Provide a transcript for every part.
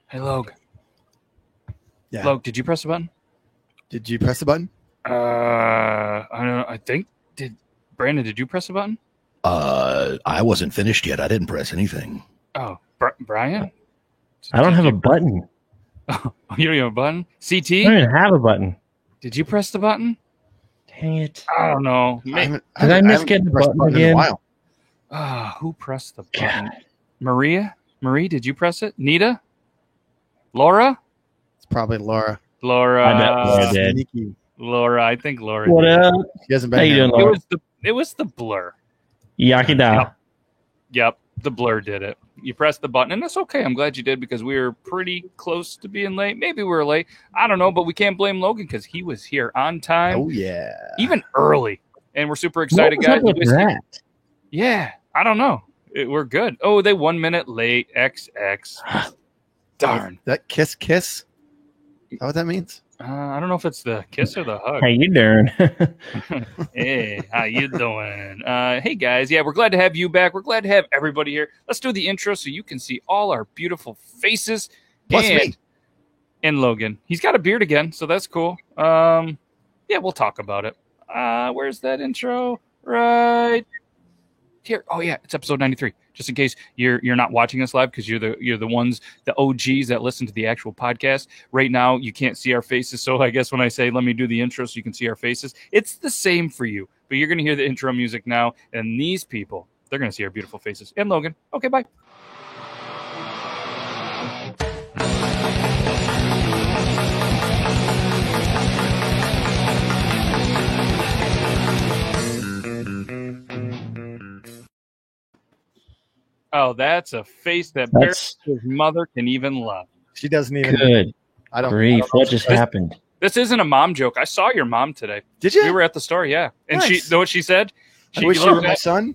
Hey, Logue. Yeah. Logue, did you press the button? Did you press the button? I don't know. I think Brandon, did you press the button? I wasn't finished yet. I didn't press anything. Oh, Brian? I don't have a button. Oh, you don't have a button? CT? I don't even have a button. Did you press the button? Dang it. I don't know. Did I miss getting the button in a again? while. Who pressed the button? Maria? Marie, did you press it? Nita? Laura? It's probably Laura. Laura. I bet Laura did. Sneaky. Laura, I think Laura What did. up? She hasn't been How you here. doing, Laura? It was the blur. Yakida. Yep, the blur did it. You pressed the button, and that's okay. I'm glad you did because we were pretty close to being late. Maybe we were late. I don't know, but we can't blame Logan because he was here on time, Oh, yeah. even early. And we're super What excited, was guys. up with that? Yeah, I don't know. We're good. Oh, they 1 minute late. XX. Darn. That kiss? Is that what that means? I don't know if it's the kiss or the hug. How you doing? Hey, how you doing? Hey, guys. Yeah, we're glad to have you back. We're glad to have everybody here. Let's do the intro so you can see all our beautiful faces. Plus me. And Logan. He's got a beard again, so that's cool. Yeah, we'll talk about it. Where's that intro? Right here. Oh, yeah, it's episode 93. Just in case you're not watching us live because you're the ones, the OGs that listen to the actual podcast. Right now, you can't see our faces, so I guess when I say let me do the intro so you can see our faces, it's the same for you. But you're going to hear the intro music now, and these people, they're going to see our beautiful faces. And Logan. Okay, bye. Oh, that's a face that That's his mother can even love. She doesn't even. good. I don't. Grief. know. What just happened? This isn't a mom joke. I saw your mom today. Did you? We were at the store, yeah. And Nice. she know what she said? I wish you were my son.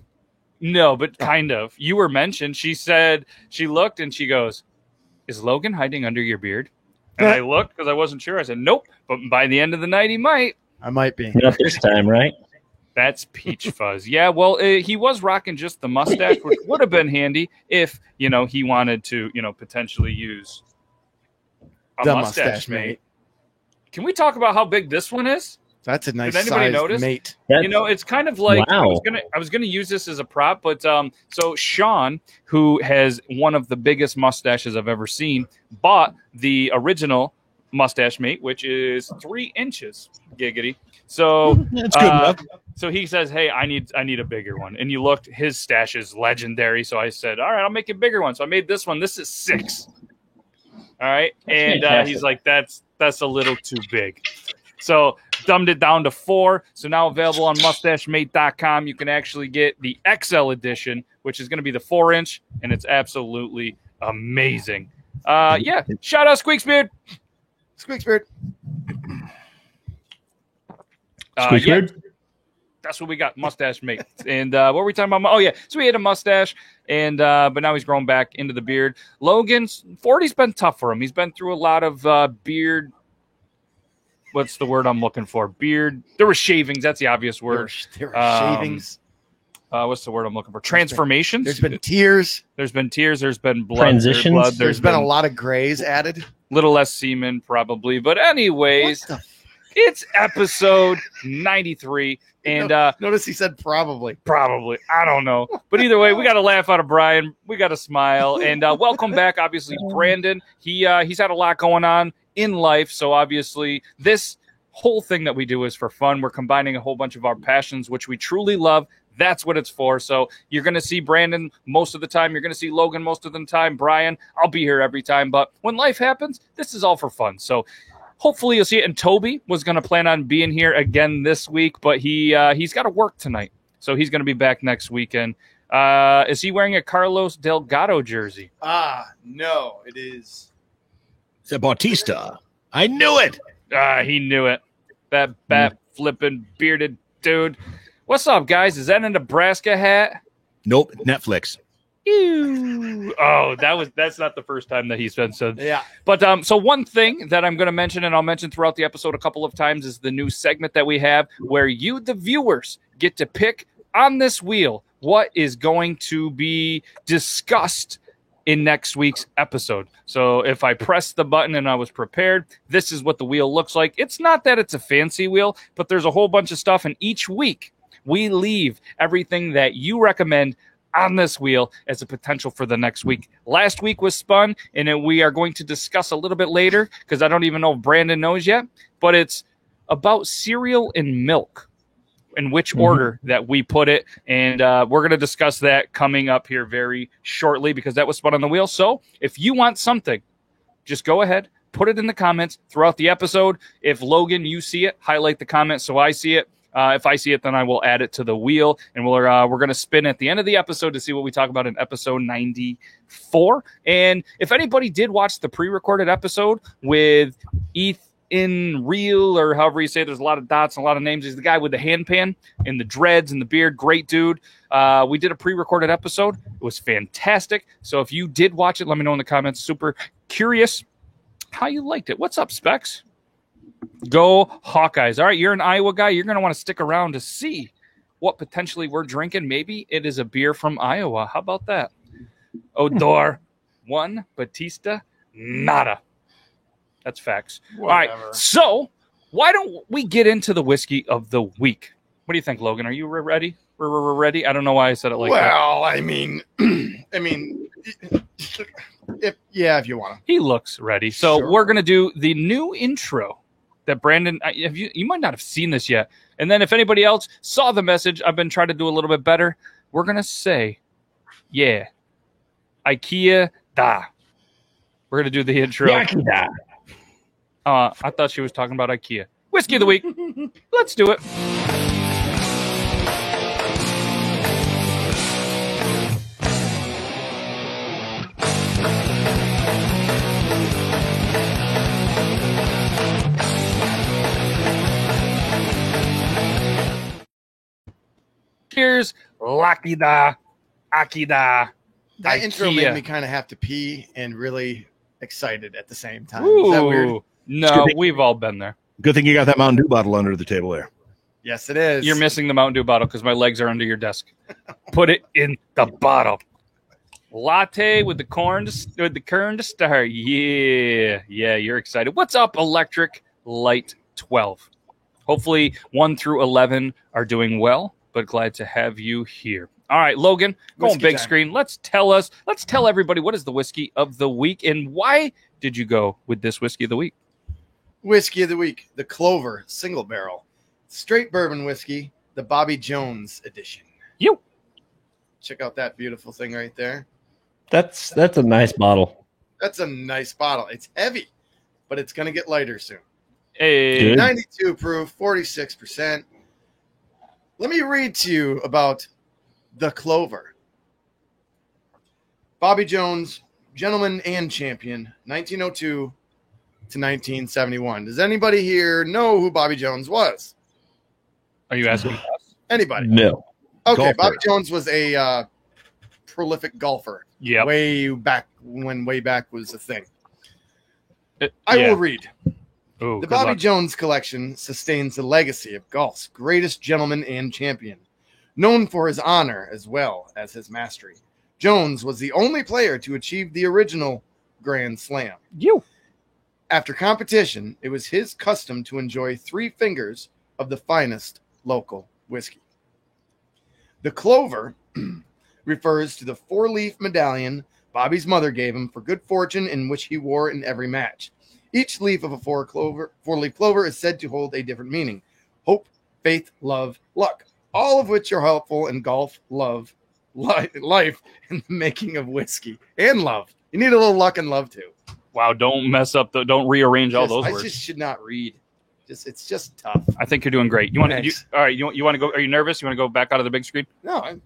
No, but kind of. You were mentioned. She said, she looked and she goes, "Is Logan hiding under your beard?" And I looked because I wasn't sure. I said, "Nope." But by the end of the night, he might. I might be. Not this time, right? That's Peach Fuzz. Yeah, well, he was rocking just the mustache, which would have been handy if, he wanted to, potentially use a The mustache mate. Can we talk about how big this one is? That's a nice anybody size notice? mate. That's, It's kind of like Wow. I was gonna use this as a prop, but so Sean, who has one of the biggest mustaches I've ever seen, bought the original mustache mate, which is 3 inches. Giggity. So That's good enough. so he says, "Hey, I need a bigger one." And you looked, his stash is legendary. So I said, "All right, I'll make a bigger one." So I made this one. This is 6. All right, and fantastic. he's like, "That's a little too big." So dumbed it down to 4. So now available on mustachemate.com. You can actually get the XL edition, which is going to be the 4-inch, and it's absolutely amazing. Yeah, shout out Squeaksbeard. Squeaksbeard. Squeaksbeard? That's what we got, mustache mate. And what were we talking about? Oh, yeah. So he had a mustache, and but now he's grown back into the beard. Logan's 40's been tough for him. He's been through a lot of beard. What's the word I'm looking for? Beard. There were shavings. That's the obvious word. There were shavings. What's the word I'm looking for? Transformations. There's been tears. There's been tears. There's been blood. Transitions? Blood. There's been a lot of grays added. little less semen, probably. But anyways, What the it's episode 93. And Notice he said probably. probably, I don't know. But either way, we got a laugh out of Brian. We got a smile. And welcome back, obviously, Brandon. He's had a lot going on in life. So obviously, this whole thing that we do is for fun. We're combining a whole bunch of our passions, which we truly love. That's what it's for. So you're going to see Brandon most of the time. You're going to see Logan most of the time. Brian, I'll be here every time. But when life happens, this is all for fun. So hopefully you'll see it. And Toby was going to plan on being here again this week, but he's got to work tonight. So he's going to be back next weekend. Is he wearing a Carlos Delgado jersey? No, it is. It's a Bautista. I knew it. He knew it. That bat flipping bearded dude. What's up, guys? Is that a Nebraska hat? Nope. Netflix. Ew. Oh, that's not the first time that he's been said. Yeah. But so one thing that I'm going to mention, and I'll mention throughout the episode a couple of times, is the new segment that we have where you, the viewers, get to pick on this wheel what is going to be discussed in next week's episode. So if I press the button and I was prepared, this is what the wheel looks like. It's not that it's a fancy wheel, but there's a whole bunch of stuff. And each week we leave everything that you recommend on this wheel as a potential for the next week. Last week was spun, and then we are going to discuss a little bit later because I don't even know if Brandon knows yet, but it's about cereal and milk. In which order that we put it. And we're going to discuss that coming up here very shortly because that was spun on the wheel. So if you want something, just go ahead, put it in the comments throughout the episode. If Logan, you see it, highlight the comment so I see it. If I see it, then I will add it to the wheel. And we're going to spin at the end of the episode to see what we talk about in episode 94. And if anybody did watch the pre-recorded episode with in real or however you say, there's a lot of dots and a lot of names. He's the guy with the handpan and the dreads and the beard. Great dude. We did a pre-recorded episode. It was fantastic. So if you did watch it, let me know in the comments. Super curious how you liked it. What's up, Specs? Go Hawkeyes. All right, you're an Iowa guy. You're going to want to stick around to see what potentially we're drinking. Maybe it is a beer from Iowa. How about that? Odor, 1. Batista, nada. That's facts. Whatever. All right, so why don't we get into the whiskey of the week? What do you think, Logan? Are you ready? We're ready? I don't know why I said it like that. Well, I mean, if you want to. He looks ready. So Sure. we're going to do the new intro that Brandon, you might not have seen this yet. And then if anybody else saw the message, I've been trying to do a little bit better. We're going to say, yeah, IKEA da. We're going to do the intro. Yakida. I thought she was talking about IKEA. Whiskey of the week. Let's do it. Cheers. Lakida. Akida. That intro IKEA. made me kind of have to pee and really excited at the same time. Is that weird? Ooh. No, we've all been there. Good thing you got that Mountain Dew bottle under the table there. Yes, it is. You're missing the Mountain Dew bottle because my legs are under your desk. Put it in the bottle. Latte with the corn to start. Yeah, you're excited. What's up, Electric Light 12? Hopefully 1 through 11 are doing well, but glad to have you here. All right, Logan, go on Whiskey big time. screen. Let's tell everybody what is the whiskey of the week and why did you go with this whiskey of the week? Whiskey of the week, the Clover Single Barrel. Straight bourbon whiskey, the Bobby Jones edition. You. Check out that beautiful thing right there. That's a nice bottle. That's a nice bottle. It's heavy, but it's going to get lighter soon. Hey, Good. 92 proof, 46%. Let me read to you about the Clover. Bobby Jones, gentleman and champion, 1902 to 1971. Does anybody here know who Bobby Jones was? are you asking us? Anybody? No. Okay, Golfer. Bobby Jones was a prolific golfer. Yep. Way back was a thing. I Yeah. will read. Ooh, The good Bobby luck. Jones collection sustains the legacy of golf's greatest gentleman and champion, known for his honor as well as his mastery. Jones was the only player to achieve the original Grand Slam. You. After competition, it was his custom to enjoy 3 fingers of the finest local whiskey. The Clover refers to the 4-leaf medallion Bobby's mother gave him for good fortune, in which he wore in every match. Each leaf of a 4-leaf clover is said to hold a different meaning: hope, faith, love, luck, all of which are helpful in golf, love, life, and the making of whiskey and love. You need a little luck and love too. Wow, don't mess up don't rearrange all Just- those I words. just should not read. It's just tough. I think you're doing great. You want to? Thanks. All right. You want to go? Are you nervous? You want to go back out of the big screen? No,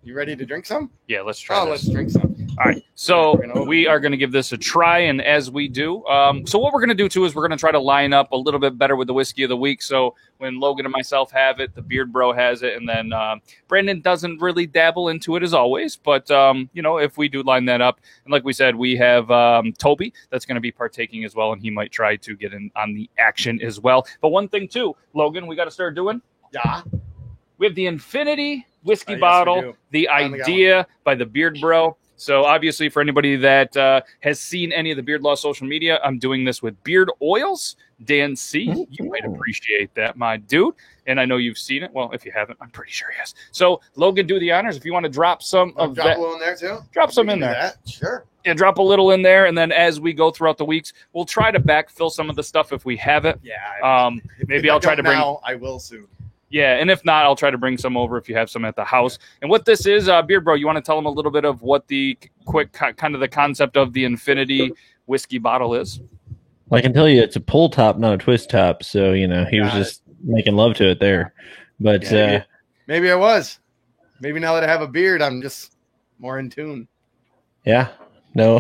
you ready to drink some? Yeah, let's try Oh, this. let's drink some. All right. So we are going to give this a try, and as we do, so what we're going to do too is we're going to try to line up a little bit better with the whiskey of the week. So when Logan and myself have it, the Beard Bro has it, and then Brandon doesn't really dabble into it as always. But if we do line that up, and like we said, we have Toby that's going to be partaking as well, and he might try to get in on the action as well. But one thing too, Logan, we got to start doing. Yeah. We have the Infinity whiskey Yes, we bottle, do. the Finally got idea by the Beard Bro. So obviously, for anybody that has seen any of the Beard Law social media, I'm doing this with Beard Oils. Dan C, you might appreciate that, my dude. And I know you've seen it. Well, if you haven't, I'm pretty sure yes. So Logan, do the honors. If you want to drop some of drop that, a little in there too. Drop some in there. That. Sure. Yeah, drop a little in there, and then as we go throughout the weeks, we'll try to backfill some of the stuff if we have it. Yeah. Maybe I'll try to bring. Now, I will soon. Yeah, and if not, I'll try to bring some over if you have some at the house. And what this is, Beard Bro, you want to tell them a little bit of what the quick kind of the concept of the Infinity whiskey bottle is? Well, I can tell you it's a pull top, not a twist top. So, he was just making love to it there. But maybe I was. Maybe now that I have a beard, I'm just more in tune. Yeah. No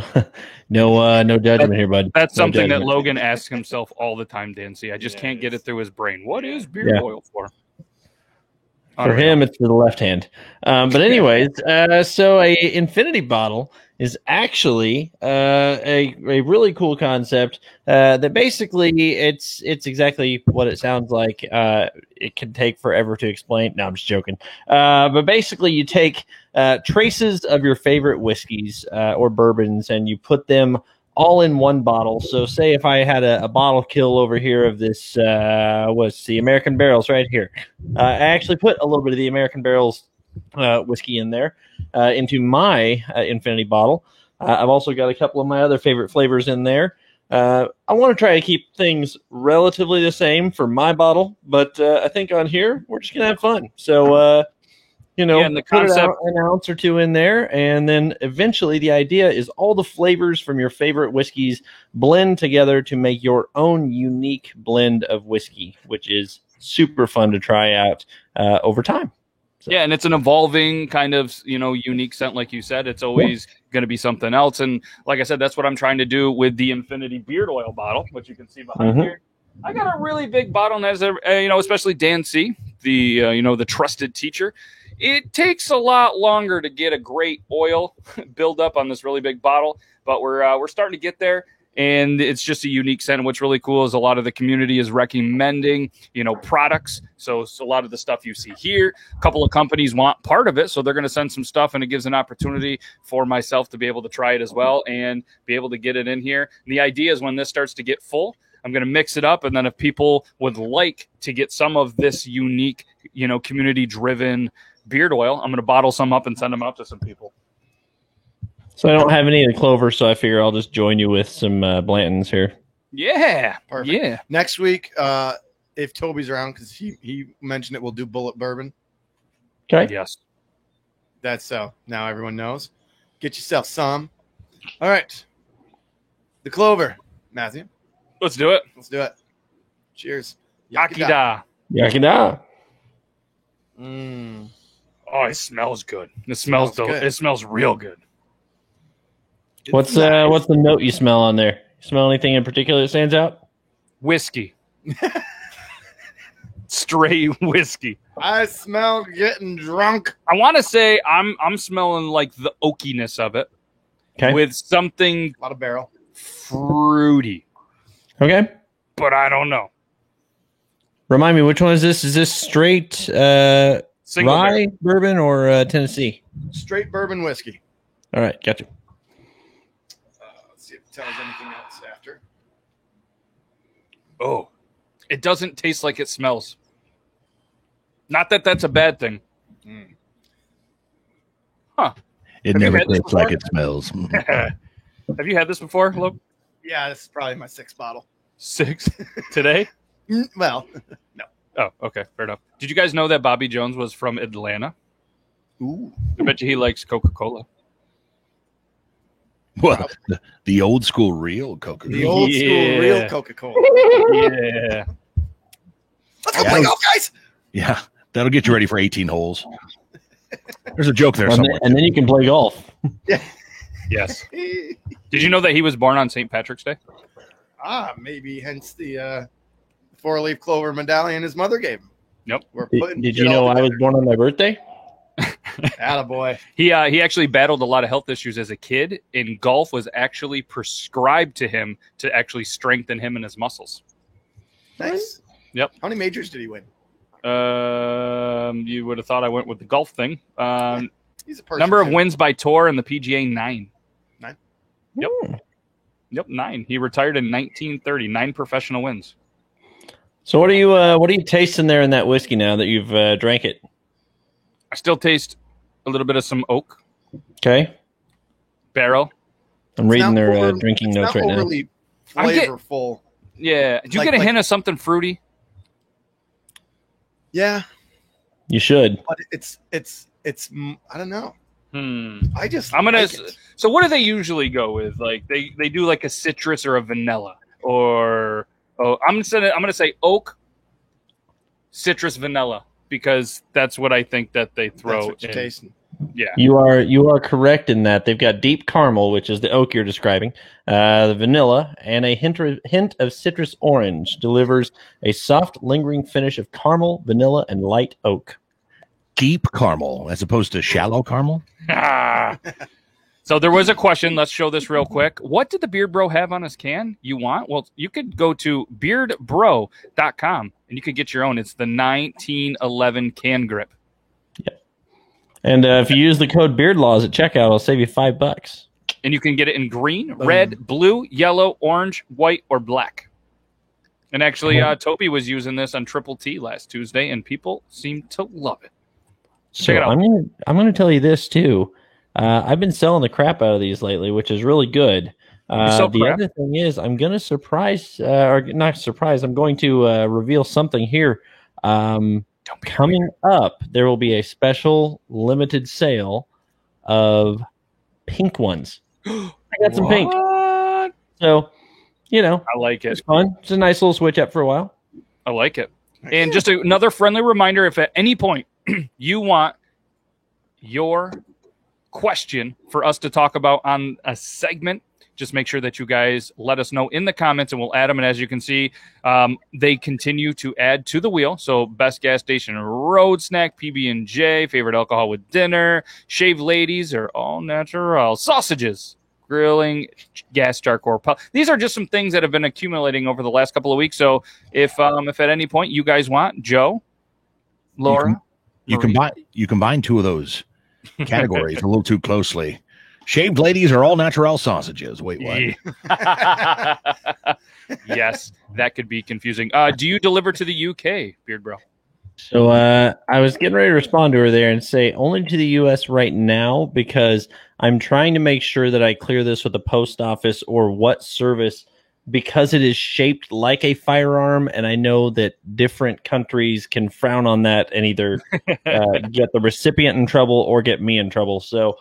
judgment here, bud. That's No something judgment. that Logan asks himself all the time, Dancy. I just can't get it through his brain. What is beard oil for? For him, it's for the left hand. But anyways, so a infinity bottle is actually a really cool concept that basically it's exactly what it sounds like. It can take forever to explain. No, I'm just joking. But basically, you take traces of your favorite whiskeys or bourbons, and you put them all in one bottle. So say if I had a bottle kill over here of this, was the American Barrels right here. I actually put a little bit of the American Barrels whiskey in there into my Infinity bottle. I've also got a couple of my other favorite flavors in there. I want to try to keep things relatively the same for my bottle, but I think on here, we're just going to have fun. So, and the concept, put an ounce or two in there, and then eventually the idea is all the flavors from your favorite whiskeys blend together to make your own unique blend of whiskey, which is super fun to try out over time. So. Yeah, and it's an evolving kind of, unique scent, like you said. It's always going to be something else. And like I said, that's what I'm trying to do with the Infinity Beard Oil bottle, which you can see behind here. I got a really big bottle, and as especially Dan C, the trusted teacher. It takes a lot longer to get a great oil build up on this really big bottle, but we're starting to get there. And it's just a unique scent. What's really cool is a lot of the community is recommending, products. So a lot of the stuff you see here, a couple of companies want part of it. So they're going to send some stuff, and it gives an opportunity for myself to be able to try it as well and be able to get it in here. And the idea is when this starts to get full, I'm going to mix it up. And then if people would like to get some of this unique, community driven beard oil, I'm going to bottle some up and send them out to some people. So I don't have any of the clover, so I figure I'll just join you with some Blantons here. Yeah. Perfect. Yeah. Next week, if Toby's around, because he mentioned it, we'll do bullet bourbon. Okay. Yes. That's so. Now everyone knows. Get yourself some. All right. The clover. Matthew. Let's do it. Let's do it. Cheers. Yakida. Yakida. Oh, it smells good. It smells good. It smells real good. What's the note you smell on there? You smell anything in particular that stands out? Whiskey. Straight whiskey. I smell getting drunk. I want to say I'm smelling like the oakiness of it. Okay. With something A lot of barrel. fruity. Okay. But I don't know. Remind me, which one is this? Is this straight Single rye barrel. bourbon or Tennessee? Straight bourbon whiskey. All right, gotcha. Let's see if it tells anything else after. Oh, it doesn't taste like it smells. Not that that's a bad thing. Huh. It Have you never had this tastes like before? it smells. Have you had this before, Luke? Yeah, this is probably my sixth bottle. 6 today? Well, no. Oh, okay, fair enough. Did you guys know that Bobby Jones was from Atlanta? Ooh. I bet you he likes Coca-Cola. What? The old school real Coca-Cola. The old school Yeah. real Coca-Cola. Yeah. Let's go play golf, guys. Yeah, that'll get you ready for 18 holes. There's a joke there And somewhere. then you can play golf. Yes. Did you know that he was born on St. Patrick's Day? Maybe hence the four-leaf clover medallion his mother gave him. Nope. We're Did putting you know I was born on my birthday? Attaboy. He actually battled a lot of health issues as a kid, and golf was actually prescribed to him to actually strengthen him and his muscles. Nice. Yep. How many majors did he win? You would have thought I went with the golf thing. He's a person. Number of too. wins by tour in the PGA 9. 9? Yep. Yep, 9. He retired in 1930. 9 professional wins. So what are you tasting there in that whiskey now that you've drank it? I still taste a little bit of some oak Okay. barrel. I'm reading their drinking notes right now. Overly flavorful. Yeah. Do you get a hint of something fruity? Yeah, You should. but it's I don't know. I just I'm gonna. like it. So what do they usually go with? Like they do like a citrus or a vanilla, or I'm gonna say oak, citrus, vanilla, because that's what I think that they throw That's what you're in. tasting. Yeah. You are correct in that they've got deep caramel, which is the oak you're describing, the vanilla, and a hint of citrus orange delivers a soft, lingering finish of caramel, vanilla, and light oak. Deep caramel as opposed to shallow caramel. So there was a question. Let's show this real quick. What did the Beard Bro have on his can? You want? Well, you could go to beardbro.com and you could get your own. It's the 1911 can grip. And if you use the code BEARDLAWS at checkout, I'll save you $5. And you can get it in green, red, blue, yellow, orange, white, or black. And actually, Toby was using this on Triple T last Tuesday, and people seem to love it. So Check it out. I'm gonna tell you this too. I've been selling the crap out of these lately, which is really good. The other thing is, I'm going to surprise, or not surprise, I'm going to reveal something here. Coming up, there will be a special limited sale of pink ones. I got some pink. So, I like it's it. fun. It's a nice little switch up for a while. I like it. And just another friendly reminder, if at any point you want your question for us to talk about on a segment, just make sure that you guys let us know in the comments and we'll add them. And as you can see, they continue to add to the wheel. So best gas station road snack, PB&J, favorite alcohol with dinner, shave ladies, or all natural sausages, grilling, gas charcoal. These are just some things that have been accumulating over the last couple of weeks. So if at any point you guys want, Joe, Laura, you combine two of those categories a little too closely. Shaved ladies are all natural sausages. Wait, what? Yes, that could be confusing. Do you deliver to the UK, Beard Bro? So I was getting ready to respond to her there and say only to the U.S. right now because I'm trying to make sure that I clear this with the post office or what service because it is shaped like a firearm, and I know that different countries can frown on that and either get the recipient in trouble or get me in trouble. So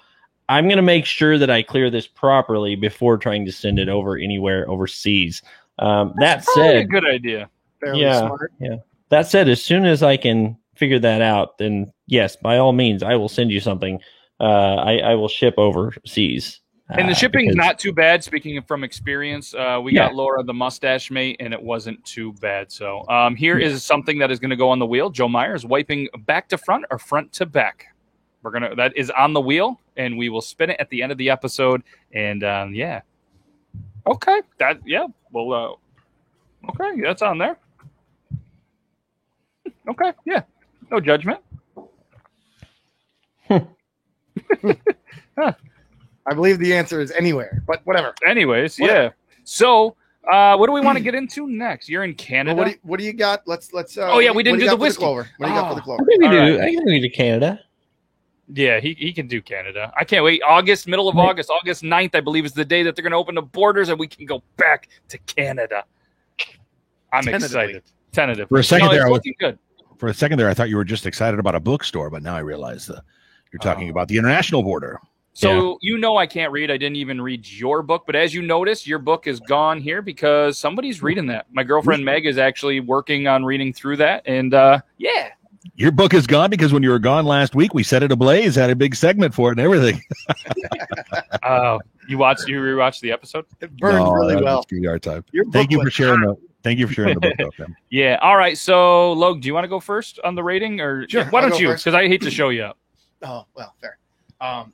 I'm going to make sure that I clear this properly before trying to send it over anywhere overseas. That said, a good idea. Fairly yeah, smart. yeah. That said, as soon as I can figure that out, then yes, by all means, I will send you something. I will ship overseas. And the shipping's not too bad. Speaking from experience, we got Laura the mustache mate, and it wasn't too bad. So here is something that is going to go on the wheel. Joe Myers wiping back to front or front to back. That is on the wheel, and we will spin it at the end of the episode. And okay, okay, that's on there. Okay, yeah, no judgment. I believe the answer is anywhere, but whatever. Anyways, yeah. So, what do we want to get into next? You're in Canada. Well, what do you got? Let's. we didn't do the whiskey. What do you got for the clover? I think we do. Right. I think we do Canada. Yeah, he can do Canada. I can't wait. Middle of August, August 9th, I believe, is the day that they're going to open the borders and we can go back to Canada. I'm excited. Tentative. For a second there, it's looking good. For a second there, I thought you were just excited about a bookstore, but now I realize that you're talking about the international border. So I can't read. I didn't even read your book, but as you notice, your book is gone here because somebody's reading that. My girlfriend Meg is actually working on reading through that, and yeah. Your book is gone because when you were gone last week, we set it ablaze, had a big segment for it and everything. You rewatched the episode? It burned really well. Time. Thank you for sharing the book with them. Yeah. All right. So, Logan, do you want to go first on the rating, or sure, why don't you? Because I hate to show you up. Oh well, fair.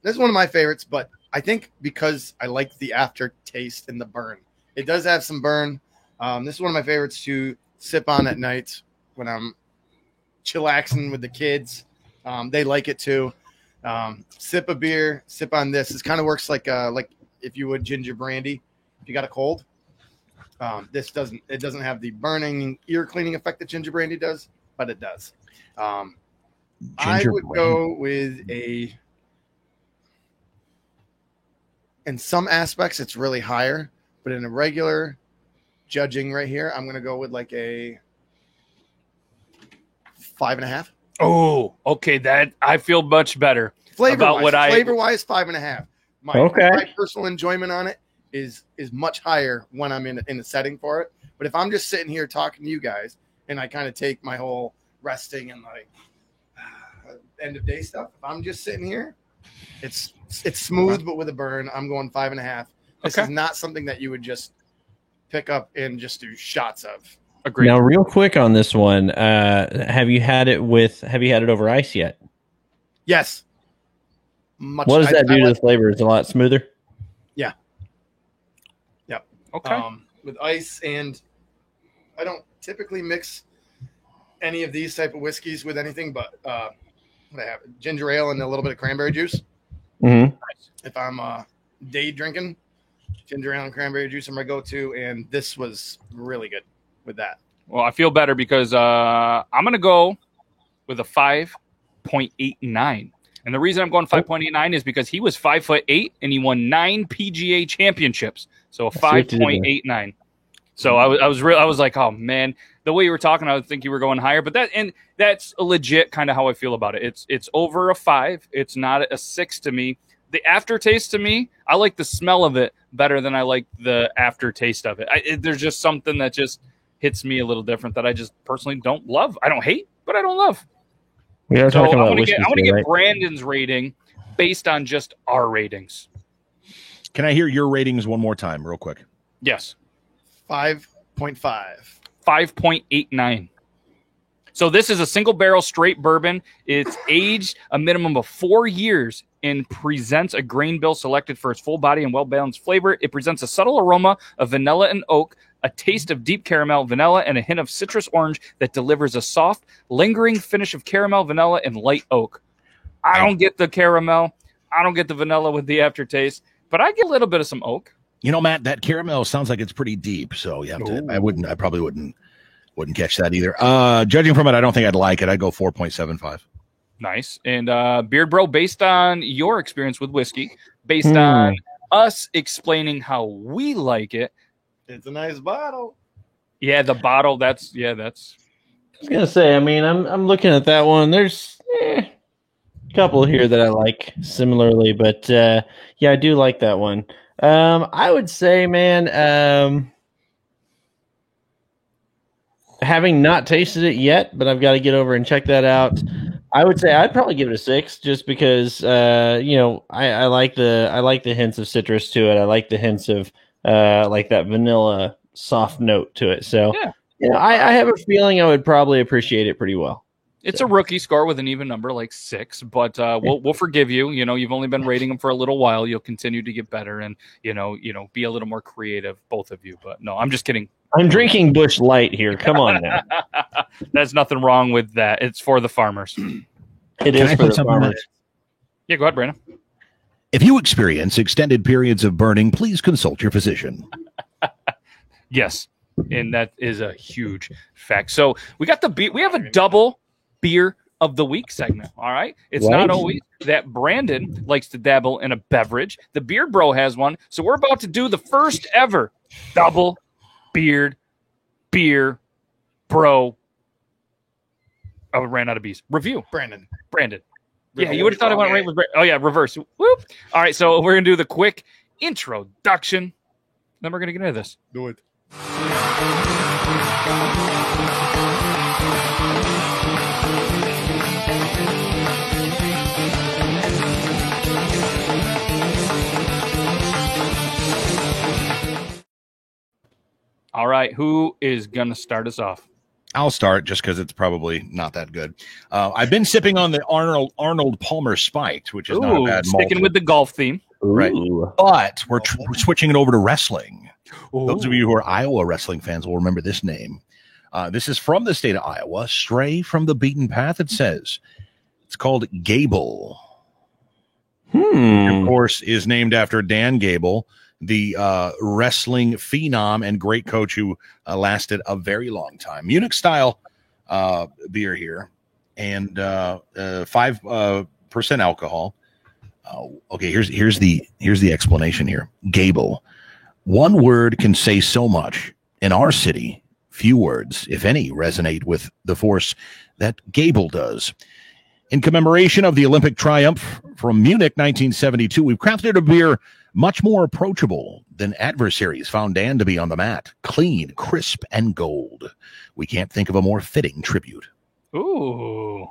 This is one of my favorites, but I think because I like the aftertaste and the burn, it does have some burn. This is one of my favorites to sip on at night when I'm chillaxing with the kids. They like it too. Sip a beer, sip on this. This kind of works like if you would ginger brandy. If you got a cold, this doesn't have the burning ear cleaning effect that ginger brandy does, but it does. I would go with in some aspects it's really higher, but in a regular judging right here, I'm going to go with like a 5.5. Oh, okay. That I feel much better. Flavor-wise, 5.5. My personal enjoyment on it is much higher when I'm in the setting for it. But if I'm just sitting here talking to you guys and I kind of take my whole resting and like end of day stuff, if I'm just sitting here, it's smooth but with a burn. I'm going 5.5. This is not something that you would just pick up and just do shots of. Agreed. Now, real quick on this one, have you had it over ice yet? Yes. What does that do to the flavor? It's a lot smoother. Yeah. Yep. Okay. With ice, and I don't typically mix any of these type of whiskeys with anything, but I have ginger ale and a little bit of cranberry juice. Mm-hmm. If I'm day drinking, ginger ale and cranberry juice are my go-to, and this was really good with that. Well, I feel better because I'm going to go with a 5.89. And the reason I'm going 5.89 is because he was 5'8" and he won 9 PGA championships. So a 5.89. So I was like, oh man, the way you were talking, I would think you were going higher. But that's a legit kind of how I feel about it. It's over a 5. It's not a 6 to me. The aftertaste to me, I like the smell of it better than I like the aftertaste of it. There's just something that just hits me a little different that I just personally don't love. I don't hate, but I don't love. We are talking about whiskey. I want to get Brandon's rating based on just our ratings. Can I hear your ratings one more time, real quick? Yes. 5.5. 5.89. So this is a single barrel straight bourbon. It's aged a minimum of 4 years and presents a grain bill selected for its full body and well-balanced flavor. It presents a subtle aroma of vanilla and oak, a taste of deep caramel, vanilla, and a hint of citrus orange that delivers a soft, lingering finish of caramel, vanilla, and light oak. I don't get the caramel. I don't get the vanilla with the aftertaste, but I get a little bit of some oak. You know, Matt, that caramel sounds like it's pretty deep, so you have to. I probably wouldn't catch that either. Judging from it, I don't think I'd like it. I'd go 4.75. Nice. And Beard Bro, based on your experience with whiskey, based on us explaining how we like it, it's a nice bottle. Yeah, the bottle. That's. I was gonna say. I mean, I'm looking at that one. There's a couple here that I like similarly, but yeah, I do like that one. I would say, man, having not tasted it yet, but I've got to get over and check that out. I would say I'd probably give it a 6, just because I like the hints of citrus to it. I like the hints of like that vanilla soft note to it. So I have a feeling I would probably appreciate it pretty well. It's a rookie score with an even number like 6, but we'll forgive you. You know, you've only been rating them for a little while. You'll continue to get better and be a little more creative, both of you. But no, I'm just kidding. I'm drinking Busch Light here. Come on now. There's nothing wrong with that. It's for the farmers. It is for the farmers. Yeah, go ahead, Brandon. If you experience extended periods of burning, please consult your physician. Yes, and that is a huge fact. So we got we have a double beer of the week segment. All right. It's not always that Brandon likes to dabble in a beverage. The Beard Bro has one. So we're about to do the first ever double beer bro. Oh, I ran out of bees. Review. Brandon. Yeah, you would have thought I went right with oh yeah, reverse. Whoop. All right, so we're gonna do the quick introduction. Then we're gonna get into this. Do it. All right, who is going to start us off? I'll start just because it's probably not that good. I've been sipping on the Arnold Palmer Spiked, which is not a bad malt. Sticking with the golf theme. Right. But we're switching it over to wrestling. Ooh. Those of you who are Iowa wrestling fans will remember this name. This is from the state of Iowa, Stray from the Beaten Path, it says. It's called Gable. Of course, is named after Dan Gable, the wrestling phenom and great coach who lasted a very long time. Munich style beer here, and 5% alcohol. Okay, here's the explanation here. Gable. One word can say so much. In our city, few words, if any, resonate with the force that Gable does. In commemoration of the Olympic triumph from Munich 1972, we've crafted a beer much more approachable than adversaries found Dan to be on the mat. Clean, crisp, and gold. We can't think of a more fitting tribute. Ooh.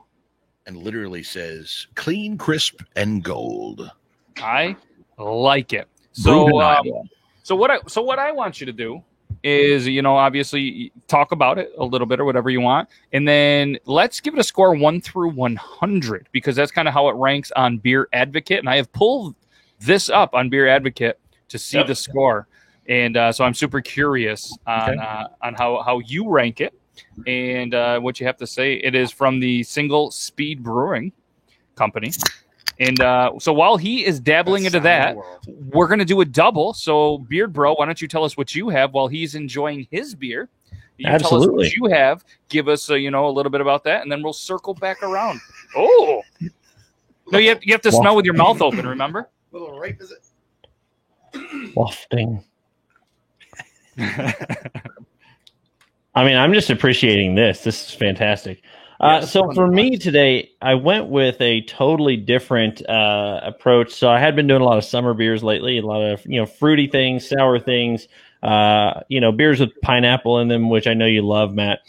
And literally says clean, crisp, and gold. I like it. So, what I want you to do is, obviously talk about it a little bit or whatever you want. And then let's give it a score 1 through 100, because that's kind of how it ranks on Beer Advocate. And I have pulled this up on Beer Advocate to see the score. And so I'm super curious on how you rank it and what you have to say. It is from the Single Speed Brewing Company. And so while he is dabbling into that, we're going to do a double. So, Beard Bro, why don't you tell us what you have while he's enjoying his beer? You Absolutely. Tell us what you have. Give us, a little bit about that, and then we'll circle back around. Oh. No, you have to smell with your mouth open, remember? A little rape, is it? Wafting. I mean, I'm just appreciating this. This is fantastic. So for me today, I went with a totally different approach. So I had been doing a lot of summer beers lately, a lot of fruity things, sour things, beers with pineapple in them, which I know you love, Matt.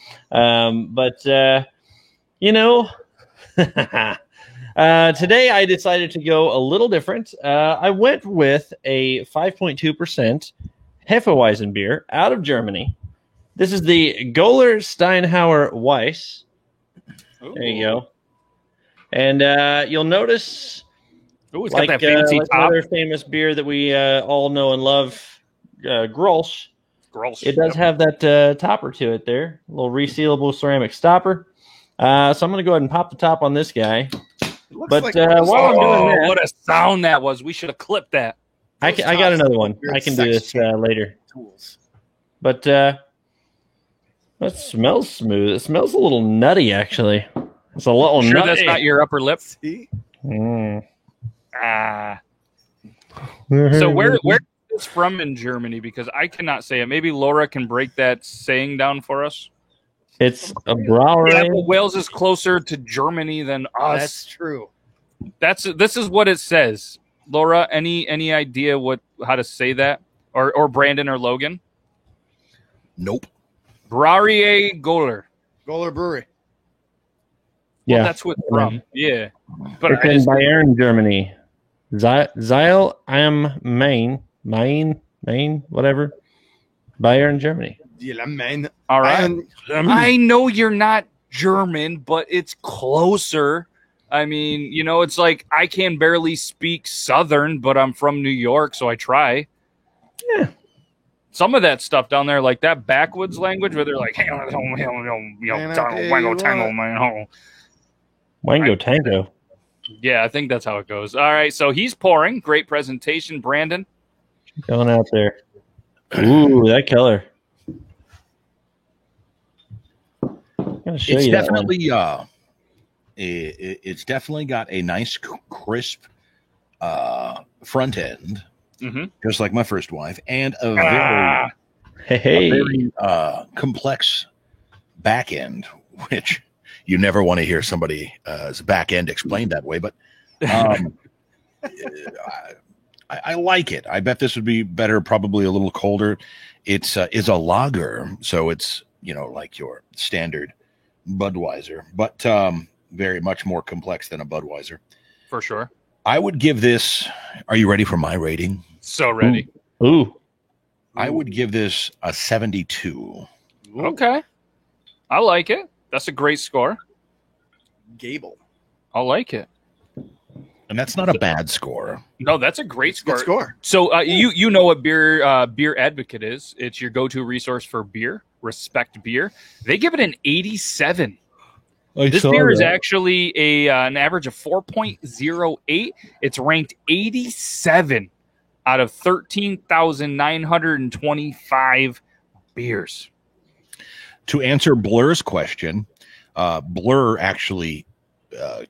Today I decided to go a little different. I went with a 5.2% Hefeweizen beer out of Germany. This is the Goller Steinhauer Weiss. There you go. And you'll notice, it's got that fancy top. Another famous beer that we all know and love, Grolsch. It does have that topper to it there, a little resealable ceramic stopper. So I'm going to go ahead and pop the top on this guy. But while I'm doing that, what a sound that was! We should have clipped that. I got another one. I can do this later. But that smells smooth. It smells a little nutty, actually. It's a little nutty. That's not your upper lip. See? So where is this from in Germany? Because I cannot say it. Maybe Laura can break that saying down for us. It's a Brauerei. Yeah, but Wales is closer to Germany than us. That's true. This is what it says. Laura, any idea how to say that? Or Brandon or Logan? Nope. Brauerei Goller. Goller Brewery. Yeah, well, that's what from. Yeah, but it's in Bayern, Germany. Zeil am Main, whatever. Bayern, Germany. Yeah, Main. All right. I know you're not German, but it's closer. I mean, it's like I can barely speak Southern, but I'm from New York, so I try. Yeah. Some of that stuff down there, like that backwoods language, where they're like, Wango Tango, man. Wango Tango. Yeah, I think that's how it goes. All right, so he's pouring. Great presentation, Brandon. Going out there. Ooh, that color. It's definitely it's definitely got a nice crisp front end. Mm-hmm. Just like my first wife, and a very complex back end, which you never want to hear somebody's back end explained that way. But I like it. I bet this would be better, probably a little colder. It's a lager, so it's like your standard Budweiser, but very much more complex than a Budweiser. For sure. I would give this. Are you ready for my rating? So ready. Ooh. I would give this a 72. Okay. I like it. That's a great score. Gable. I like it. And that's not a bad score. No, that's a great score. Good score. So you know what Beer Advocate is. It's your go-to resource for beer. Respect beer. They give it an 87. This beer is actually an average of 4.08. It's ranked 87 out of 13,925 beers. To answer Blur's question, Blur actually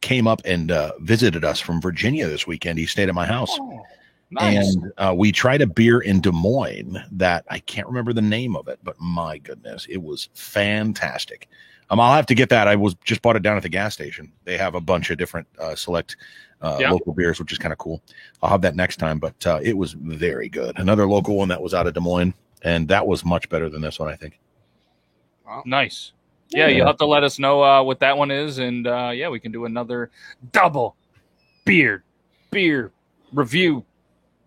came up and visited us from Virginia this weekend. He stayed at my house. Oh, nice. And we tried a beer in Des Moines that I can't remember the name of it, but my goodness, it was fantastic. I'll have to get that. I just bought it down at the gas station. They have a bunch of different select local beers, which is kind of cool. I'll have that next time, but it was very good. Another local one that was out of Des Moines, and that was much better than this one, I think. Wow. Nice. Yeah, you'll have to let us know what that one is, and we can do another double beer review,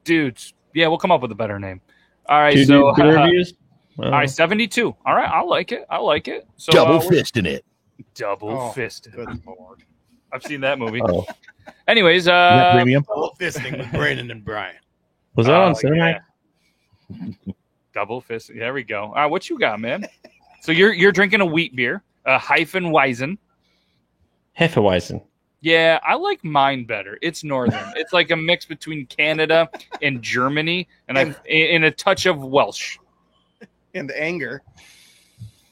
dudes. Yeah, we'll come up with a better name. All right, so reviews. All right, 72. All right, I like it. So double fisting it. Double fisted. Good Lord. I've seen that movie. Oh. Anyways, premium. Double fisting with Brandon and Brian. Was that on Cinemax? Yeah. Double fist. There we go. All right, what you got, man? So you're drinking a wheat beer, a Hefeweizen. Hefeweizen. Yeah, I like mine better. It's northern. It's like a mix between Canada and Germany, and in a touch of Welsh. And anger.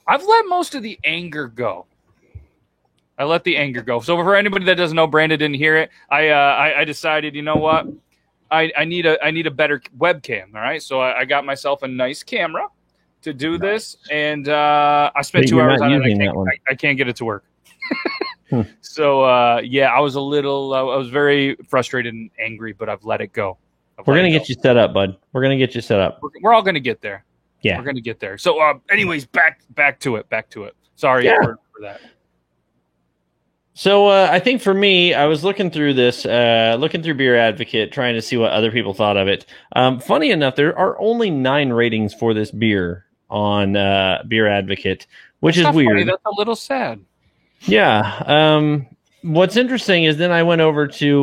I've let most of the anger go. I let the anger go. So for anybody that doesn't know, Brandon didn't hear it. I decided, you know what? I need a better webcam. All right, so I got myself a nice camera to do this, and I spent 2 hours on it. I can't get it to work. So I was very frustrated and angry, but I've let it go. We're gonna get you set up, bud. We're gonna get you set up. We're all gonna get there. Yeah, we're gonna get there. So, anyways, back to it. Sorry for that. So I think for me, I was looking through this, looking through Beer Advocate, trying to see what other people thought of it. Funny enough, there are only 9 ratings for this beer on Beer Advocate, which is weird. Funny. That's a little sad. Yeah. What's interesting is then I went over to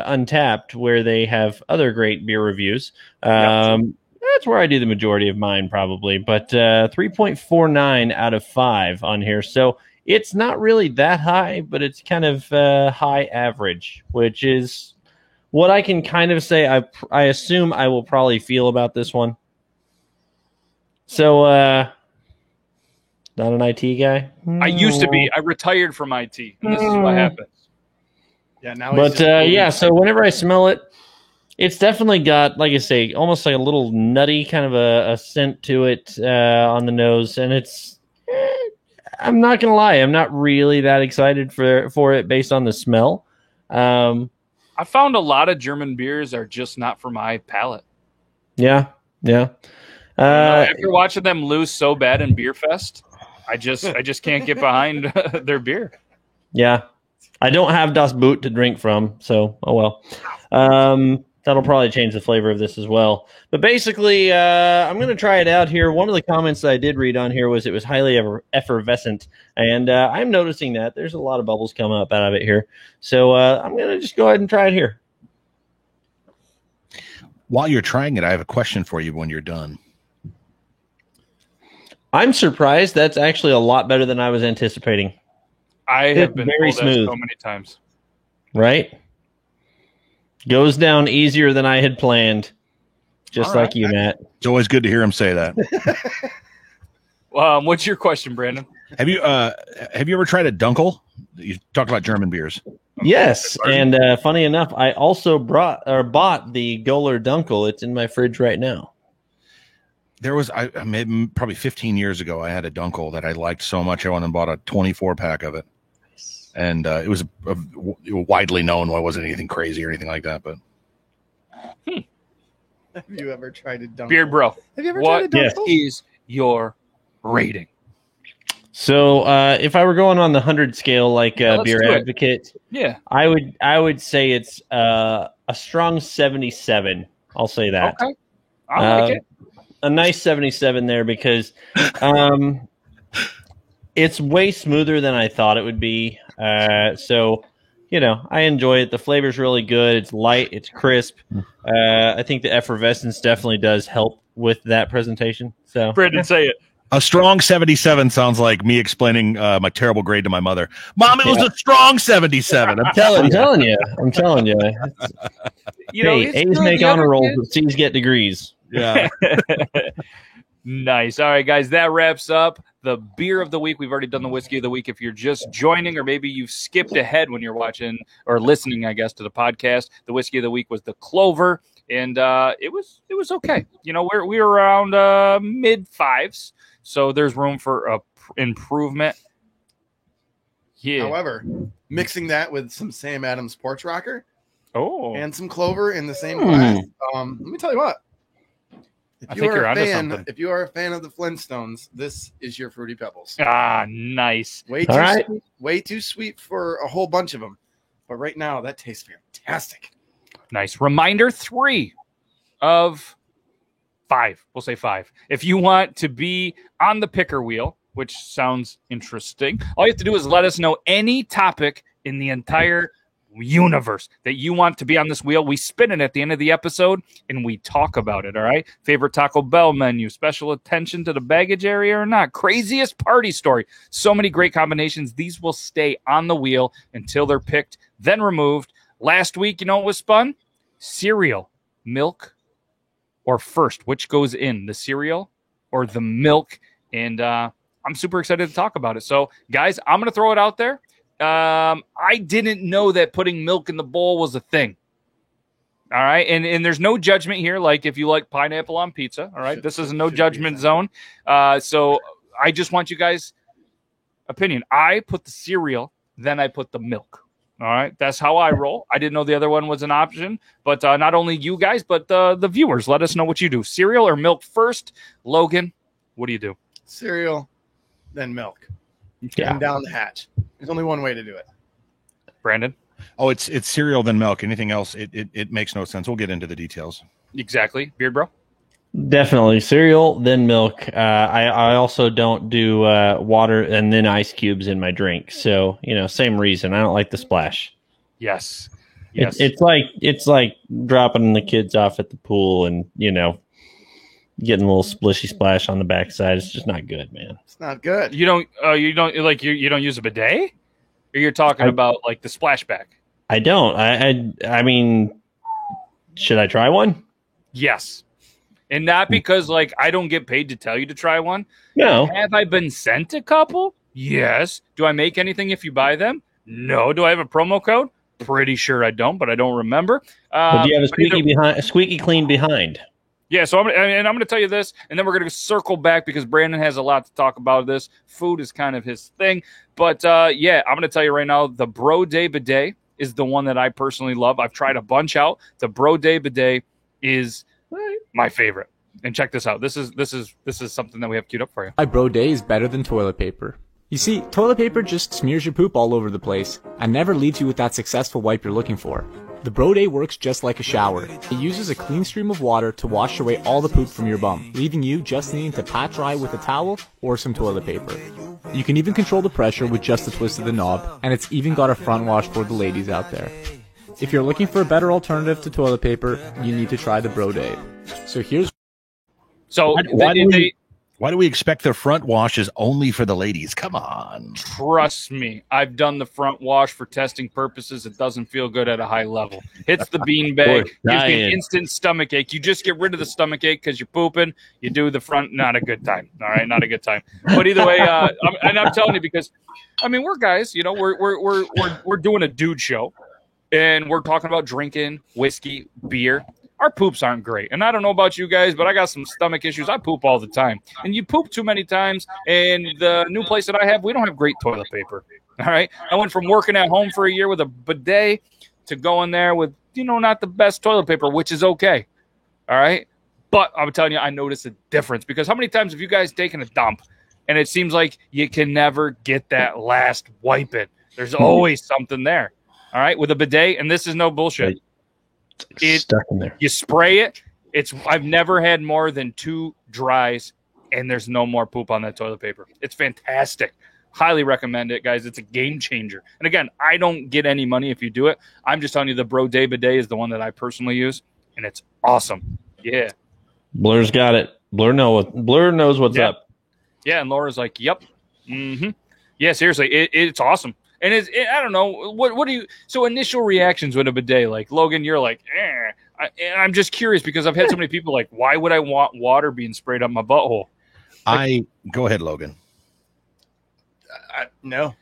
Untappd, where they have other great beer reviews. That's where I do the majority of mine, probably. But 3.49 out of 5 on here. So it's not really that high, but it's kind of high average, which is what I can kind of say. I assume I will probably feel about this one. So, not an IT guy? I used to be. I retired from IT, and this is what happens. Yeah, now. But so whenever I smell it, it's definitely got, like I say, almost like a little nutty kind of a scent to it on the nose, and it's. I'm not gonna lie, I'm not really that excited for it based on the smell. I found a lot of German beers are just not for my palate. Yeah. After watching them lose so bad in Beer Fest, I just can't get behind their beer. Yeah, I don't have Das Boot to drink from, so oh well. That'll probably change the flavor of this as well. But basically, I'm going to try it out here. One of the comments that I did read on here was it was highly effervescent, and I'm noticing that there's a lot of bubbles coming up out of it here. So I'm going to just go ahead and try it here. While you're trying it, I have a question for you when you're done. I'm surprised. That's actually a lot better than I was anticipating. I have been very smooth so many times. Right? Goes down easier than I had planned. Just like you, Matt. It's always good to hear him say that. What's your question, Brandon? Have you ever tried a Dunkel? You talked about German beers. Yes, and funny enough, I also bought the Goller Dunkel. It's in my fridge right now. There was probably 15 years ago. I had a Dunkel that I liked so much. I went and bought a 24 pack of it. And it was widely known. It wasn't anything crazy or anything like that. But have you ever tried a Dunkel? Beard Bro, have you ever tried a Dunkel? What is your rating? So if I were going on the 100 scale, like Beer Advocate, I would say it's a strong 77. I'll say that. Okay, I like it. A nice 77 there because it's way smoother than I thought it would be. So, I enjoy it. The flavor's really good. It's light. It's crisp. I think the effervescence definitely does help with that presentation. So, Brandon, say it. A strong 77 sounds like me explaining my terrible grade to my mother. Mom, it was a strong 77. I'm telling you. I'm telling you. A's make honor rolls, but C's get degrees. Yeah. Nice. All right, guys, that wraps up the beer of the week. We've already done the whiskey of the week. If you're just joining, or maybe you've skipped ahead when you're watching or listening, I guess, to the podcast, the whiskey of the week was the Clover, and it was okay. We were around mid fives, so there's room for improvement. Yeah. However, mixing that with some Sam Adams Porch Rocker and some Clover in the same glass, let me tell you what. If you are a fan of the Flintstones, this is your Fruity Pebbles. Ah, nice. Way too sweet for a whole bunch of them. But right now, that tastes fantastic. Nice. Reminder 3 of 5. We'll say 5. If you want to be on the picker wheel, which sounds interesting, all you have to do is let us know any topic in the entire universe that you want to be on this wheel. We spin it at the end of the episode and we talk about it. All right. Favorite Taco Bell menu, special attention to the baggage area or not, craziest party story. So many great combinations. These will stay on the wheel until they're picked, then removed. Last week, you know what was fun? Cereal, milk, or first, which goes in, the cereal or the milk? And I'm super excited to talk about it. So guys, I'm going to throw it out there. I didn't know that putting milk in the bowl was a thing. All right. And there's no judgment here. Like if you like pineapple on pizza. All right. This is a no judgment zone. So I just want you guys' opinion. I put the cereal, then I put the milk. All right. That's how I roll. I didn't know the other one was an option, but not only you guys, but the viewers, let us know what you do. Cereal or milk first. Logan, what do you do? Cereal, then milk. Yeah. And down the hatch. There's only one way to do it. Brandon? Oh, it's cereal then milk. Anything else, it makes no sense. We'll get into the details. Exactly. Beard Bro? Definitely cereal, then milk. I also don't do water and then ice cubes in my drink. So, same reason. I don't like the splash. Yes. It's like dropping the kids off at the pool and, getting a little splishy splash on the backside. It's just not good, man. It's not good. You don't use a bidet? Or you're talking about like the splashback? I don't. I mean, should I try one? Yes. And not because like I don't get paid to tell you to try one. No. Have I been sent a couple? Yes. Do I make anything if you buy them? No. Do I have a promo code? Pretty sure I don't, but I don't remember. But do you have a squeaky clean behind? Yeah, so I'm going to tell you this, and then we're going to circle back because Brandon has a lot to talk about this. Food is kind of his thing. But, I'm going to tell you right now, the Bro Day Bidet is the one that I personally love. I've tried a bunch out. The Bro Day Bidet is my favorite. And check this out. This is something that we have queued up for you. My Bro Day is better than toilet paper. You see, toilet paper just smears your poop all over the place and never leaves you with that successful wipe you're looking for. The Bro Day works just like a shower. It uses a clean stream of water to wash away all the poop from your bum, leaving you just needing to pat dry with a towel or some toilet paper. You can even control the pressure with just a twist of the knob, and it's even got a front wash for the ladies out there. If you're looking for a better alternative to toilet paper, you need to try the Bro Day. So here's... So Why do we expect the front wash is only for the ladies? Come on. Trust me. I've done the front wash for testing purposes. It doesn't feel good at a high level. Hits the beanbag, gives you an instant stomach ache. You just get rid of the stomach ache because you're pooping. You do the front, not a good time. All right, not a good time. But either way, I'm telling you because, we're guys. We're doing a dude show, and we're talking about drinking whiskey, beer. Our poops aren't great. And I don't know about you guys, but I got some stomach issues. I poop all the time. And you poop too many times. And the new place that I have, we don't have great toilet paper. All right. I went from working at home for a year with a bidet to going there with, not the best toilet paper, which is okay. All right. But I'm telling you, I noticed a difference because how many times have you guys taken a dump and it seems like you can never get that last wipe in? There's always something there. All right. With a bidet. And this is no bullshit. Stuck in there. You spray it. I've never had more than 2 dries, and there's no more poop on that toilet paper. It's fantastic. Highly recommend it, guys. It's a game changer. And again, I don't get any money if you do it. I'm just telling you the Bro Day Bidet is the one that I personally use, and it's awesome. Yeah. Blur's got it. Blur knows what's up. Yeah, and Laura's like, "Yep, yeah, seriously, it's awesome." And I don't know what do you. So initial reactions with a bidet, like Logan, you're like, and I'm just curious because I've had so many people like, why would I want water being sprayed up my butthole? Go ahead, Logan. No,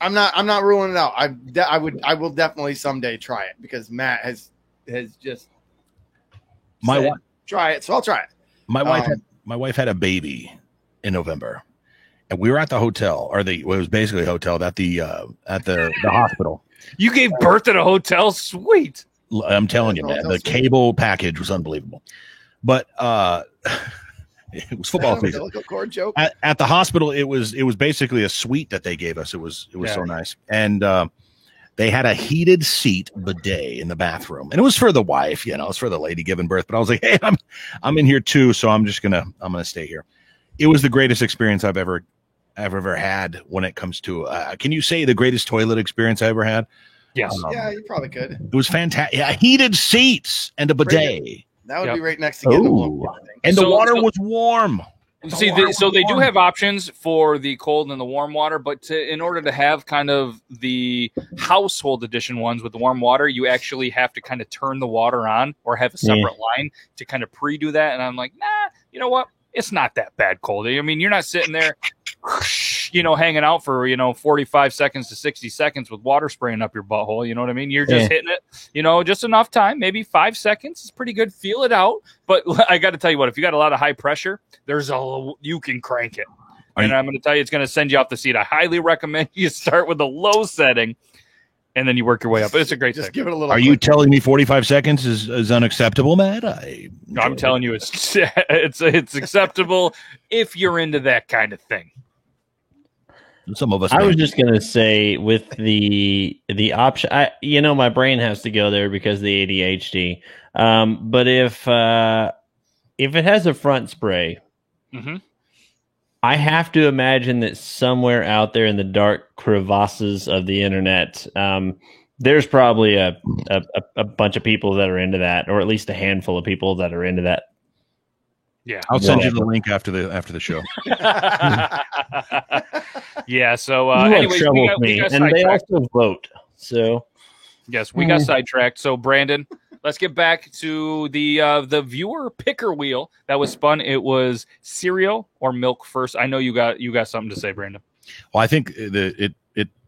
I'm not ruling it out. I will definitely someday try it because Matt has just said, try it, so I'll try it. My wife had a baby in November, and we were at the hotel, it was basically a hotel at the hospital. You gave birth at a hotel? Sweet. I'm telling you, man, the cable package was unbelievable. But it was football season. Joke. At the hospital, it was basically a suite that they gave us. It was so nice, and they had a heated seat bidet in the bathroom, and it was for the wife, it's for the lady giving birth. But I was like, hey, I'm in here too, so I'm gonna stay here. It was the greatest experience I've ever had when it comes to. Can you say the greatest toilet experience I ever had? Yes. Yeah, you probably could. It was fantastic. Yeah, heated seats and a bidet. That would be right next to getting the bloom. And the water was warm. See, they do have options for the cold and the warm water, but in order to have kind of the household edition ones with the warm water, you actually have to kind of turn the water on or have a separate line to kind of pre-do that. And I'm like, nah, you know what? It's not that bad cold. I mean, you're not sitting there, hanging out for, 45 seconds to 60 seconds with water spraying up your butthole. You know what I mean? You're just hitting it, just enough time, maybe 5 seconds. It's pretty good. Feel it out. But I got to tell you what, if you got a lot of high pressure, you can crank it. And I'm going to tell you, it's going to send you off the seat. I highly recommend you start with a low setting and then you work your way up. But it's a great thing. Give it a little. Are you telling me 45 seconds is unacceptable, Matt? I'm telling you, it's acceptable if you're into that kind of thing. Some of us. I was just gonna say with the option, my brain has to go there because of the ADHD. But if it has a front spray, I have to imagine that somewhere out there in the dark crevasses of the internet, there's probably a bunch of people that are into that, or at least a handful of people that are into that. Yeah, I'll send you the link after the show. Yeah. So, anyways, we got and they also vote. So, yes, we got sidetracked. So, Brandon, let's get back to the viewer picker wheel that was spun. It was cereal or milk first. I know you got something to say, Brandon. Well, I think it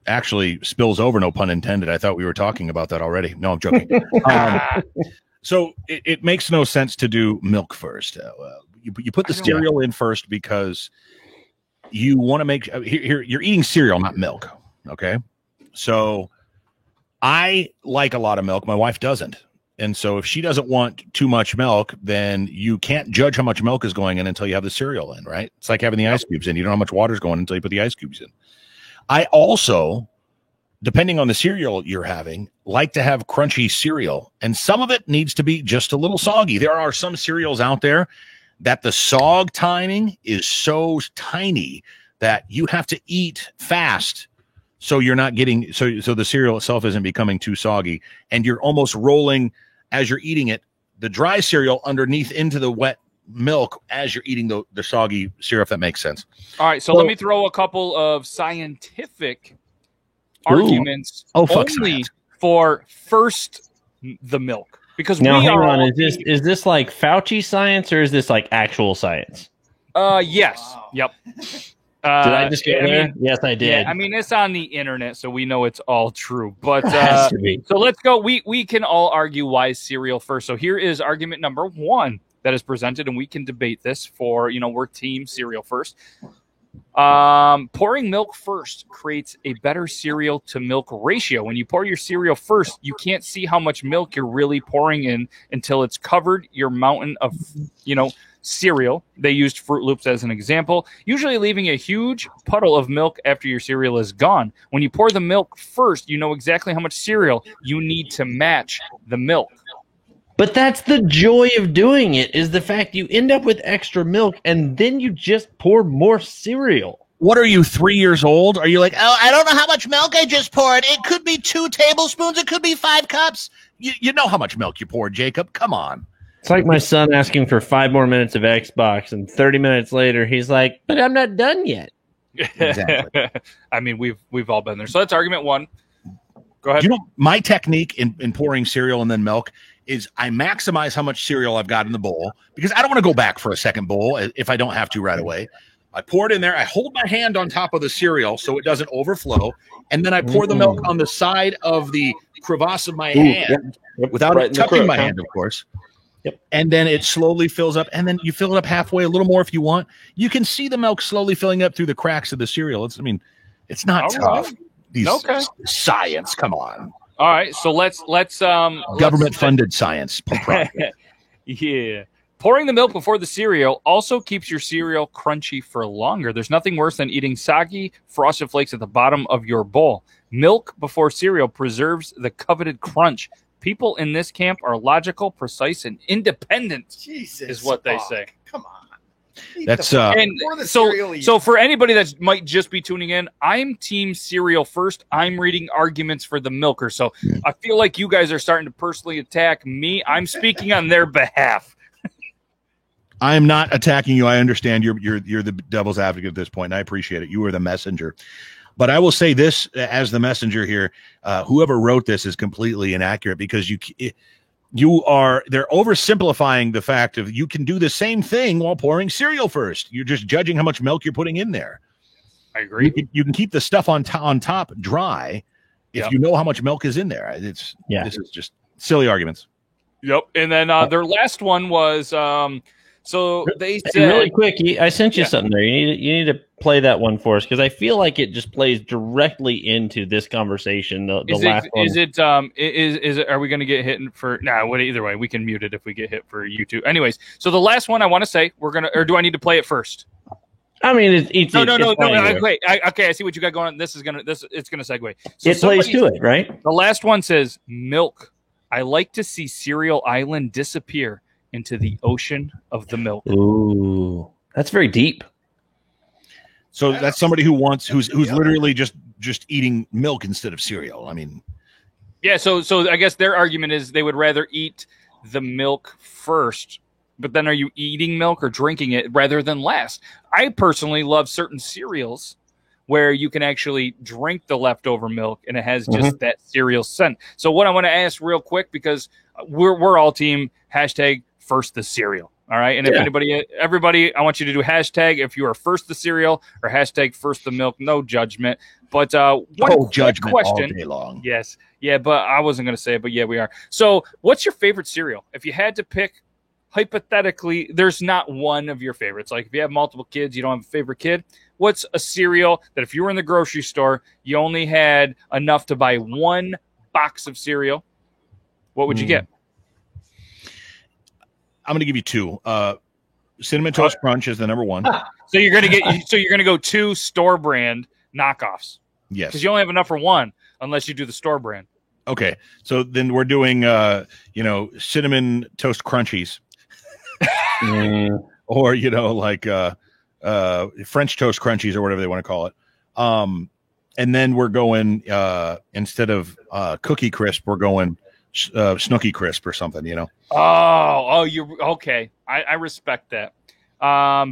actually spills over. No pun intended. I thought we were talking about that already. No, I'm joking. So it makes no sense to do milk first. You put the cereal in first because you want to make here you're eating cereal, not milk. Okay, so I like a lot of milk. My wife doesn't, and so if she doesn't want too much milk, then you can't judge how much milk is going in until you have the cereal in. Right? It's like having the ice cubes in. You don't know how much water is going until you put the ice cubes in. I also, depending on the cereal you're having, like to have crunchy cereal, and some of it needs to be just a little soggy. There are some cereals out there that the sog timing is so tiny that you have to eat fast so you're not getting so the cereal itself isn't becoming too soggy, and you're almost rolling as you're eating it the dry cereal underneath into the wet milk as you're eating the soggy cereal, if that makes sense. All right, so let me throw a couple of scientific arguments only for first the milk. Because now, hang on, is this like Fauci science or is this like actual science? Yes. Wow. Yep. Did I just get there? Yes, I did. Yeah, I mean, it's on the internet, so we know it's all true. But so let's go. We can all argue why cereal first. So here is argument number one that is presented, and we can debate this for, we're team cereal first. Pouring milk first creates a better cereal to milk ratio. When you pour your cereal first, you can't see how much milk you're really pouring in until it's covered your mountain of, cereal. They used Fruit Loops as an example, usually leaving a huge puddle of milk after your cereal is gone. When you pour the milk first, you know exactly how much cereal you need to match the milk. But that's the joy of doing it, is the fact you end up with extra milk and then you just pour more cereal. What are you, 3 years old? Are you like, oh, I don't know how much milk I just poured. It could be 2 tablespoons. It could be 5 cups. You know how much milk you poured, Jacob. Come on. It's like my son asking for 5 more minutes of Xbox, and 30 minutes later, he's like, "But I'm not done yet." Exactly. I mean, we've all been there. So that's argument one. Go ahead. You know, my technique in pouring cereal and then milk is I maximize how much cereal I've got in the bowl because I don't want to go back for a second bowl if I don't have to right away. I pour it in there. I hold my hand on top of the cereal so it doesn't overflow. And then I pour the milk on the side of the crevasse of my hand without touching my hand, of course. Yep. And then it slowly fills up. And then you fill it up halfway, a little more if you want. You can see the milk slowly filling up through the cracks of the cereal. It's not tough. Okay. Science, come on. All right, so let's Government funded science. Yeah. Pouring the milk before the cereal also keeps your cereal crunchy for longer. There's nothing worse than eating soggy Frosted Flakes at the bottom of your bowl. Milk before cereal preserves the coveted crunch. People in this camp are logical, precise, and independent. Jesus, is what they say. Come on. That's And so for anybody that might just be tuning in, I'm team cereal first. I'm reading arguments for the milker. So I feel like you guys are starting to personally attack me. I'm speaking on their behalf. I am not attacking you. I understand you're the devil's advocate at this point, and I appreciate it. You are the messenger. But I will say this as the messenger here, whoever wrote this is completely inaccurate because they're oversimplifying the fact of you can do the same thing while pouring cereal first. You're just judging how much milk you're putting in there. I agree. You can keep the stuff on top dry if you know how much milk is in there. This is just silly arguments. Yep. And then their last one was so they said really quick. I sent you something there. You need to play that one for us because I feel like it just plays directly into this conversation. The last one. Is it? Are we going to get hit for? Nah. Either way, we can mute it if we get hit for YouTube. Anyways, so the last one I want to say we're gonna, or do I need to play it first? I mean, it's no. Wait. Okay, I see what you got going on. It's gonna segue. So it plays to it, right? The last one says milk. I like to see Cereal Island disappear into the ocean of the milk. Ooh, that's very deep. So that's somebody who's literally just eating milk instead of cereal. I mean, yeah. So I guess their argument is they would rather eat the milk first, but then are you eating milk or drinking it rather than last? I personally love certain cereals where you can actually drink the leftover milk and it has just that cereal scent. So what I want to ask real quick, because we're all team hashtag first the cereal. All right. And if everybody, I want you to do hashtag if you are first the cereal or hashtag first the milk. No judgment. But one judgment question. All day long. Yes. Yeah, but I wasn't going to say it, but yeah, we are. So what's your favorite cereal? If you had to pick, hypothetically, there's not one of your favorites. Like if you have multiple kids, you don't have a favorite kid. What's a cereal that if you were in the grocery store, you only had enough to buy one box of cereal? What would you get? I'm going to give you two. Cinnamon Toast Crunch is the number one. So you're going to go two store brand knockoffs. Yes. Because you only have enough for one unless you do the store brand. Okay. So then we're doing Cinnamon Toast Crunchies. Or like French Toast Crunchies or whatever they want to call it. And then we're going instead of Cookie Crisp, we're going Snooky Crisp or something, Oh, you're okay. I respect that.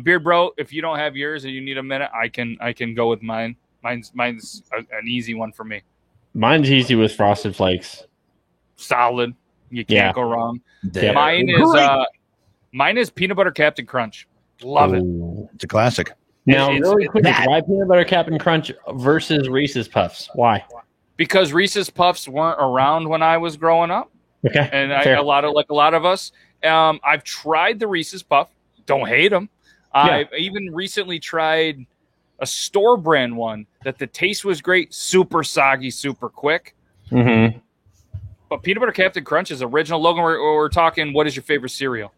Beard Bro, if you don't have yours and you need a minute, I can go with mine. Mine's an easy one for me. Mine's easy with Frosted Flakes. Solid. You can't go wrong. Yeah. Mine is Peanut Butter Captain Crunch. Love it. It's a classic. Now, really quick, why Peanut Butter Captain Crunch versus Reese's Puffs? Why? Because Reese's Puffs weren't around when I was growing up. Okay. And a lot of us, I've tried the Reese's Puff. Don't hate them. Yeah. I've even recently tried a store brand one that the taste was great, super soggy, super quick. Mm-hmm. But Peanut Butter Captain Crunch is original. Logan, we're talking, what is your favorite cereal?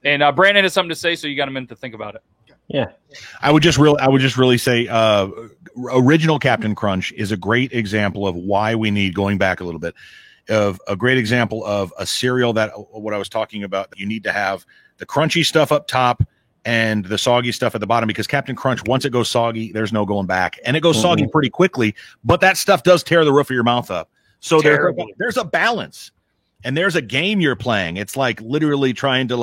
And Brandon has something to say, so you got a minute to think about it. Yeah. I would just really say original Captain Crunch is a great example of why we need, going back a little bit, of a great example of a cereal that what I was talking about. You need to have the crunchy stuff up top and the soggy stuff at the bottom, because Captain Crunch, once it goes soggy, there's no going back, and it goes soggy pretty quickly, but that stuff does tear the roof of your mouth up. So there's a balance. and there's a game you're playing. It's like literally trying to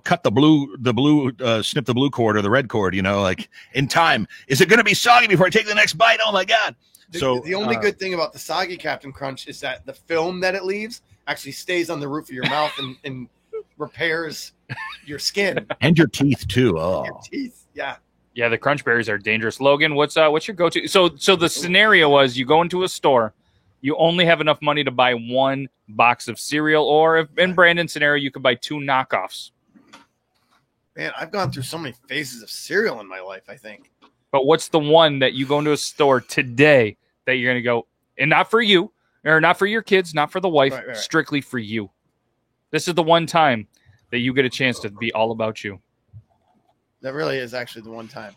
cut snip the blue cord or the red cord, like in time. Is it going to be soggy before I take the next bite? Oh my God. The only good thing about the soggy Captain Crunch is that the film that it leaves actually stays on the roof of your mouth and repairs your skin and your teeth too. Oh, your teeth. Yeah. Yeah, the Crunch Berries are dangerous. Logan, what's your go-to? So the scenario was you go into a store, you only have enough money to buy one box of cereal, or if in Brandon's scenario, you could buy 2 knockoffs. Man, I've gone through so many phases of cereal in my life, I think. But what's the one that you go into a store today that you're going to go, and not for you, or not for your kids, not for the wife, right. strictly for you? This is the one time that you get a chance to be all about you. That really is actually the one time.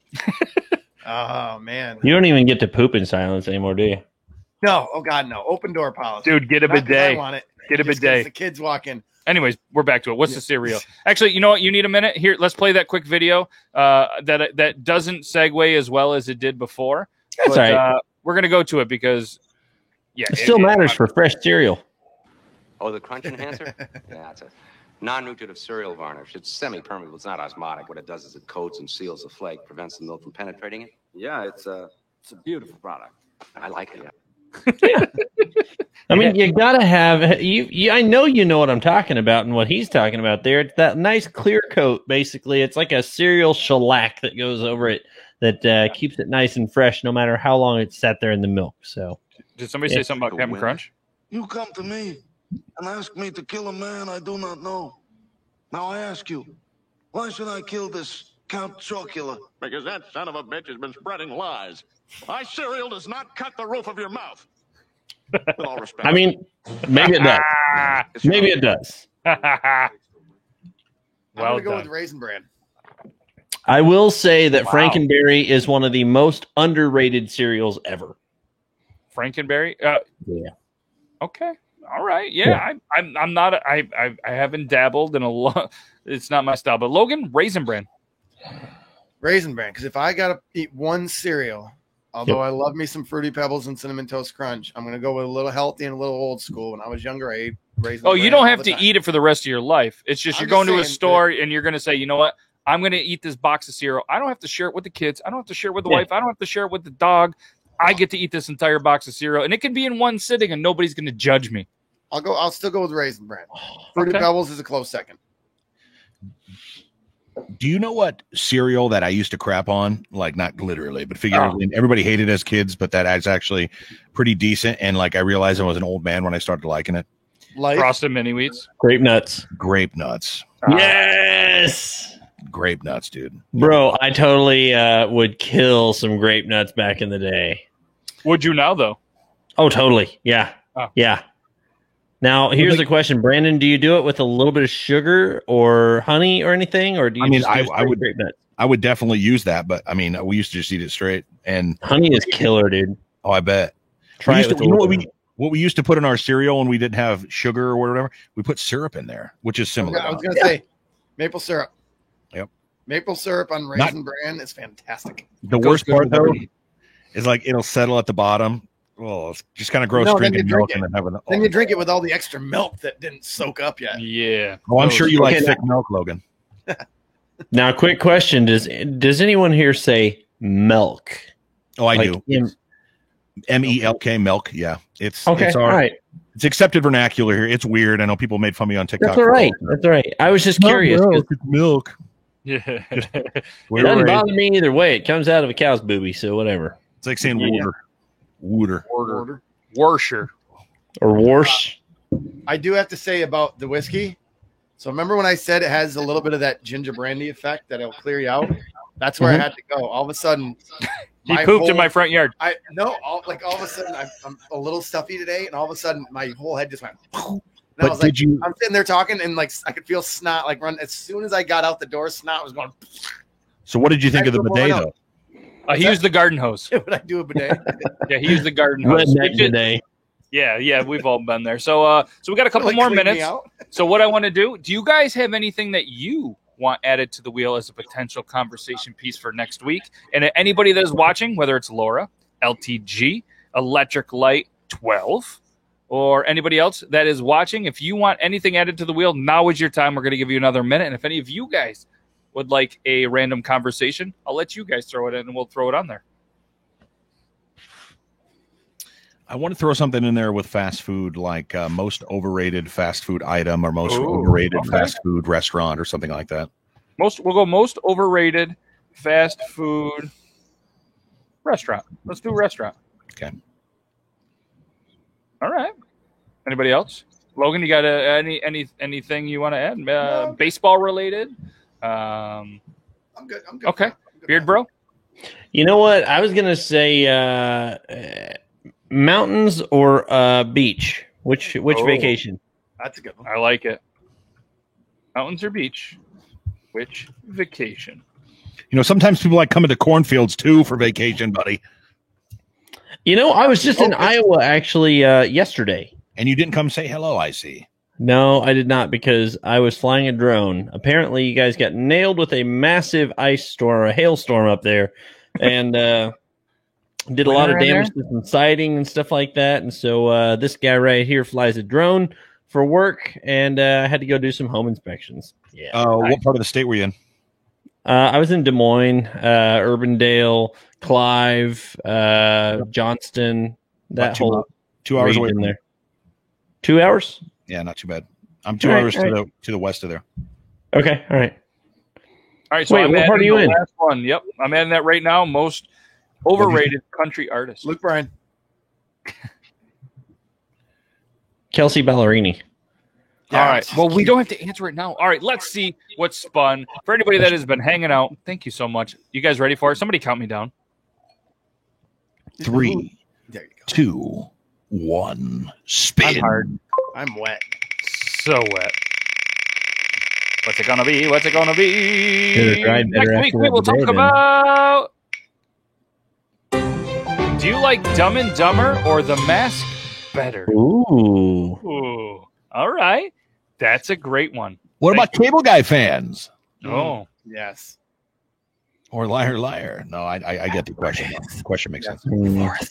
Oh, man. You don't even get to poop in silence anymore, do you? No. Oh, God, no. Open door policy. Dude, get a Not 'cause I bidet. want it. Get a Just 'cause bidet. the kids walk in. Anyways, we're back to it. What's the cereal? Actually, you know what? You need a minute. Here, let's play that quick video that doesn't segue as well as it did before. That's all right. We're going to go to it because, it still matters for fresh cereal. Oh, the crunch enhancer? Yeah, it's a non-nutritive cereal varnish. It's semi-permeable. It's not osmotic. What it does is it coats and seals the flake, prevents the milk from penetrating it. Yeah, it's a beautiful product. I like it, yeah. I mean, you gotta have you. I know you know what I'm talking about and what he's talking about there. It's that nice clear coat. Basically, it's like a cereal shellac that goes over it that keeps it nice and fresh, no matter how long it's sat there in the milk. So, did somebody say something about Captain Crunch? You come to me and ask me to kill a man I do not know. Now I ask you, why should I kill this Count Chocula? Because that son of a bitch has been spreading lies. My cereal does not cut the roof of your mouth. With all respect. I mean, maybe it does. Maybe it does. I'm Well going to go done. with Raisin Bran. I will say that Frankenberry is one of the most underrated cereals ever. Frankenberry? Yeah. Okay. All right. Yeah. I'm not. I haven't dabbled in a lot. It's not my style. But Logan, Raisin Bran. Raisin Bran, because if I got to eat one cereal, although I love me some Fruity Pebbles and Cinnamon Toast Crunch, I'm going to go with a little healthy and a little old school. When I was younger, I ate Raisin Bran. Oh, you don't all have the to time. eat it for the rest of your life. It's just I'm you're going just to a saying store and you're going to say, you know what? I'm going to eat this box of cereal. I don't have to share it with the kids. I don't have to share it with the wife. I don't have to share it with the dog. I get to eat this entire box of cereal, and it can be in one sitting, and nobody's going to judge me. I'll still go with Raisin Bran. Fruity Okay. Pebbles is a close second. Do you know what cereal that I used to crap on? Like, not literally, but figuratively. And everybody hated it as kids, but that is actually pretty decent. And like, I realized I was an old man when I started liking it. Life. Frosted Mini Wheats. Grape nuts. Grape nuts. Yes. Grape nuts, dude. Bro, I totally would kill some grape nuts back in the day. Would you now, though? Oh, totally. Yeah. Oh. Yeah. Now, here's the question. Brandon, do you do it with a little bit of sugar or honey or anything? Or do you I mean, just do I would- grape nuts? I would definitely use that, but I mean, we used to just eat it straight. And Honey is killer, dude. oh, I bet. Try it with a You know little what we used to put in our cereal when we didn't have sugar or whatever? We put syrup in there, which is similar. I was going to say maple syrup. Yep. Maple syrup on Raisin Bran is fantastic. The Goes worst good part with though everything. is like it'll settle at the bottom. Oh, it's just kind of gross No, then drinking you drink milk it. and then having. Then you drink it with all the extra milk that didn't soak up yet. Yeah. Oh, I'm sure you like Okay, thick milk, Logan. Now, quick question. Does anyone here say milk? Oh, I Like do. in- MELK milk. Yeah, it's Okay, It's all right. It's accepted vernacular here. It's weird. I know people made fun of me on TikTok. That's all right. That's all right. I was just curious. 'cause It's milk. Yeah. It doesn't bother me either way. It comes out of a cow's booby, so whatever. It's like saying Yeah. water. Order. Worsher. Or worse. I do have to say about the whiskey. So remember when I said it has a little bit of that ginger brandy effect that it'll clear you out? That's where I had to go. All of a sudden, He pooped in my front yard. all of a sudden I'm a little stuffy today, and all of a sudden my whole head just went. And I But was like, did you? I'm sitting there talking, and like I could feel snot like run. As soon as I got out the door, snot was going. So what did you think of the Actually, bidet well, though? He used the garden hose. Would I do a bidet? Yeah, he used the garden hose. Redneck today. Yeah, we've all been there. So we got a couple Like, more clean me minutes. out? So what I want to do you guys have anything that you want added to the wheel as a potential conversation piece for next week? And anybody that is watching, whether it's Laura, LTG, Electric Light 12, or anybody else that is watching, if you want anything added to the wheel, now is your time. We're going to give you another minute. And if any of you guys would like a random conversation, I'll let you guys throw it in and we'll throw it on there. I want to throw something in there with fast food, like most overrated fast food item or most overrated fast food restaurant or something like that. We'll go most overrated fast food restaurant. Let's do restaurant. Okay. All right. Anybody else? Logan, you got anything you want to add? No. Baseball related? I'm good. Okay. I'm good. Beard bro? You know what? I was gonna say mountains or beach. Which vacation? That's a good one. I like it. Mountains or beach? Which vacation? Sometimes people like coming to cornfields too for vacation, buddy. I was just in Iowa actually yesterday. And you didn't come say hello, I see. No, I did not, because I was flying a drone. Apparently, you guys got nailed with a massive ice storm or a hailstorm up there, and did a lot of damage to some siding and stuff like that. And so this guy right here flies a drone for work, and I had to go do some home inspections. Yeah. What part of the state were you in? I was in Des Moines, Urbandale, Clive, Johnston, that whole 2 hours away in there. 2 hours? Yeah, not too bad. I'm 2 hours to the west of there. Okay, all right. All right, so wait, what part are you in? Last one. Yep, I'm adding that right now. Most overrated country artist. Luke Bryan. Kelsey Ballerini. All right. Well, we don't have to answer it now. All right, let's see what's spun. For anybody that has been hanging out, thank you so much. You guys ready for it? Somebody count me down. 3, There you go. 2, 1. Spin. I'm hard. I'm wet. So wet. What's it gonna be? What's it gonna be? Next week we will talk about. Do you like Dumb and Dumber or The Mask better? Ooh. All right. That's a great one. What about Cable Guy fans? Oh. Yes. Or Liar Liar? No, I get the question. The question makes sense.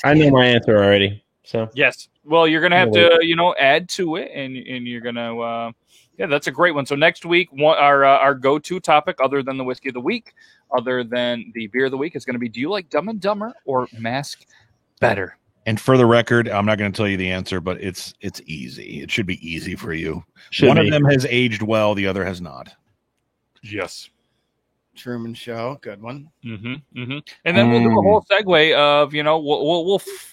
I know my answer already. So yes. Well, you're gonna have to, add to it, and you're gonna, that's a great one. So next week, our go-to topic, other than the whiskey of the week, other than the beer of the week, is going to be: do you like Dumb and Dumber or Mask better? And for the record, I'm not going to tell you the answer, but it's easy. It should be easy for you. Should One be. of them has aged well, the other has not. Yes. Truman Show, good one. Mm-hmm, mm-hmm. And then we'll do a whole segue of,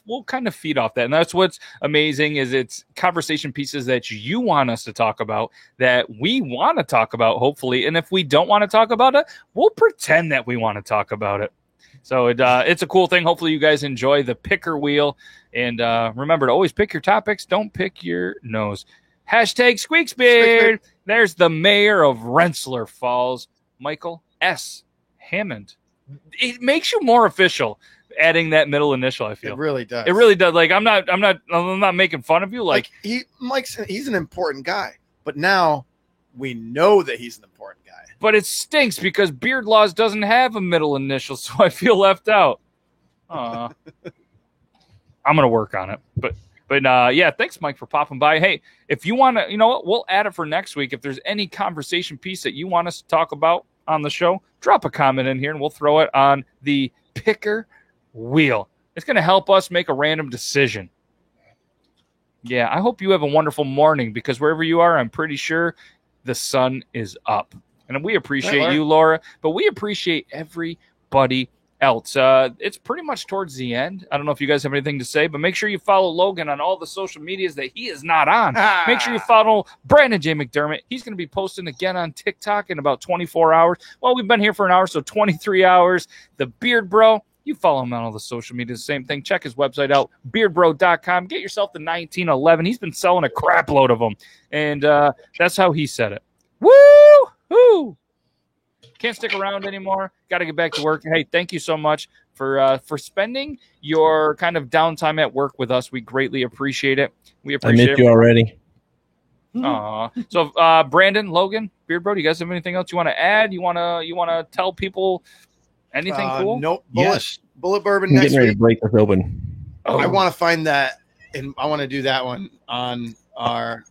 we'll kind of feed off that. And that's what's amazing is it's conversation pieces that you want us to talk about, that we want to talk about, hopefully. And if we don't want to talk about it, we'll pretend that we want to talk about it. So it's a cool thing. Hopefully you guys enjoy the picker wheel. And remember to always pick your topics. Don't pick your nose. Hashtag Squeaksbeard. There's the mayor of Rensselaer Falls, Michael S. Hammond. It makes you more official adding that middle initial, I feel. It really does. It really does. Like I'm not making fun of you. Like he's an important guy, but now we know that he's an important guy. But it stinks because Beard Laws doesn't have a middle initial, so I feel left out. I'm gonna work on it. But thanks, Mike, for popping by. Hey, if you want to, you know what, we'll add it for next week. If there's any conversation piece that you want us to talk about on the show, drop a comment in here and we'll throw it on the picker wheel. It's going to help us make a random decision. Yeah, I hope you have a wonderful morning, because wherever you are, I'm pretty sure the sun is up. And we appreciate you, Laura, but we appreciate everybody else. It's pretty much towards the end. I don't know if you guys have anything to say, but make sure you follow Logan on all the social medias that he is not on. Make sure you follow Brandon J. McDermott. He's going to be posting again on TikTok in about 24 hours. Well, we've been here for an hour, so 23 hours. The Beard Bro, you follow him on all the social media. Same thing. Check his website out, beardbro.com. Get yourself the 1911. He's been selling a crap load of them, and that's how he said it. Woo-hoo! Can't stick around anymore. Got to get back to work. Hey, thank you so much for spending your kind of downtime at work with us. We greatly appreciate it. We appreciate it. I missed you already. So, Brandon, Logan, Beard Bro, do you guys have anything else you want to add? You want to tell people anything cool? Nope. Yes. Bullet Bourbon I'm next getting ready week. to break this open. I want to find that and I want to do that one on our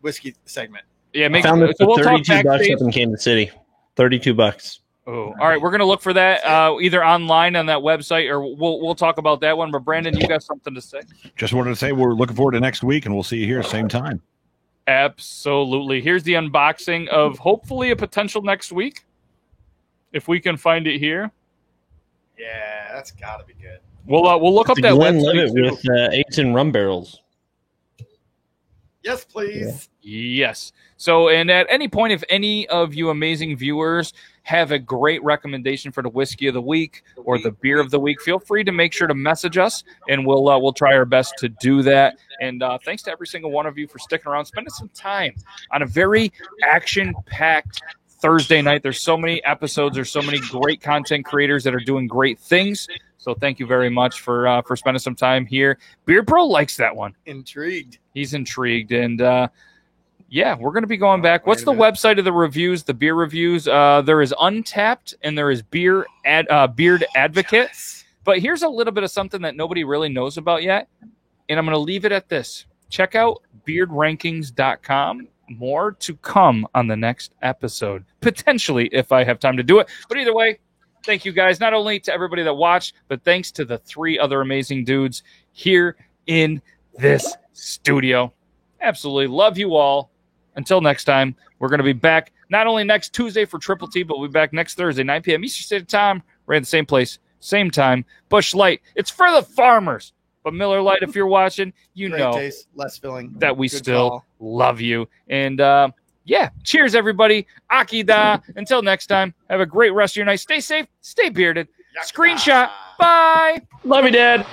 whiskey segment. Yeah, I found it for $32 up in Kansas City. $32. Oh, all right. We're gonna look for that either online on that website, or we'll talk about that one. But Brandon, you got something to say? Just wanted to say we're looking forward to next week, and we'll see you here same time. Absolutely. Here's the unboxing of hopefully a potential next week, if we can find it here. Yeah, that's got to be good. We'll look up that website with 8s and rum barrels. Yes, please. Yes. So, and at any point, if any of you amazing viewers have a great recommendation for the whiskey of the week or the beer of the week, feel free to make sure to message us, and we'll try our best to do that. And thanks to every single one of you for sticking around, spending some time on a very action-packed Thursday night. There's so many episodes. There's so many great content creators that are doing great things. So thank you very much for spending some time here. Beard Bro likes that one. Intrigued. He's intrigued. And, yeah, we're going to be going back. What's the website of the reviews, the beer reviews? There is Untapped and there is Beard Advocate. Yes. But here's a little bit of something that nobody really knows about yet. And I'm going to leave it at this. Check out beardrankings.com. More to come on the next episode, potentially, if I have time to do it. But either way, thank you guys, not only to everybody that watched, but thanks to the 3 other amazing dudes here in this studio. Absolutely love you all. Until next time, we're going to be back not only next Tuesday for Triple T, but we'll be back next Thursday, 9 p.m. Eastern Standard Time. We're at the same place, same time. Busch Light. It's for the farmers. But Miller Lite, if you're watching, you Great know taste, less filling. that we Good still call. love you. And yeah, cheers, everybody. Akida. Until next time, have a great rest of your night. Stay safe, stay bearded. Screenshot. Bye. Love you, Dad.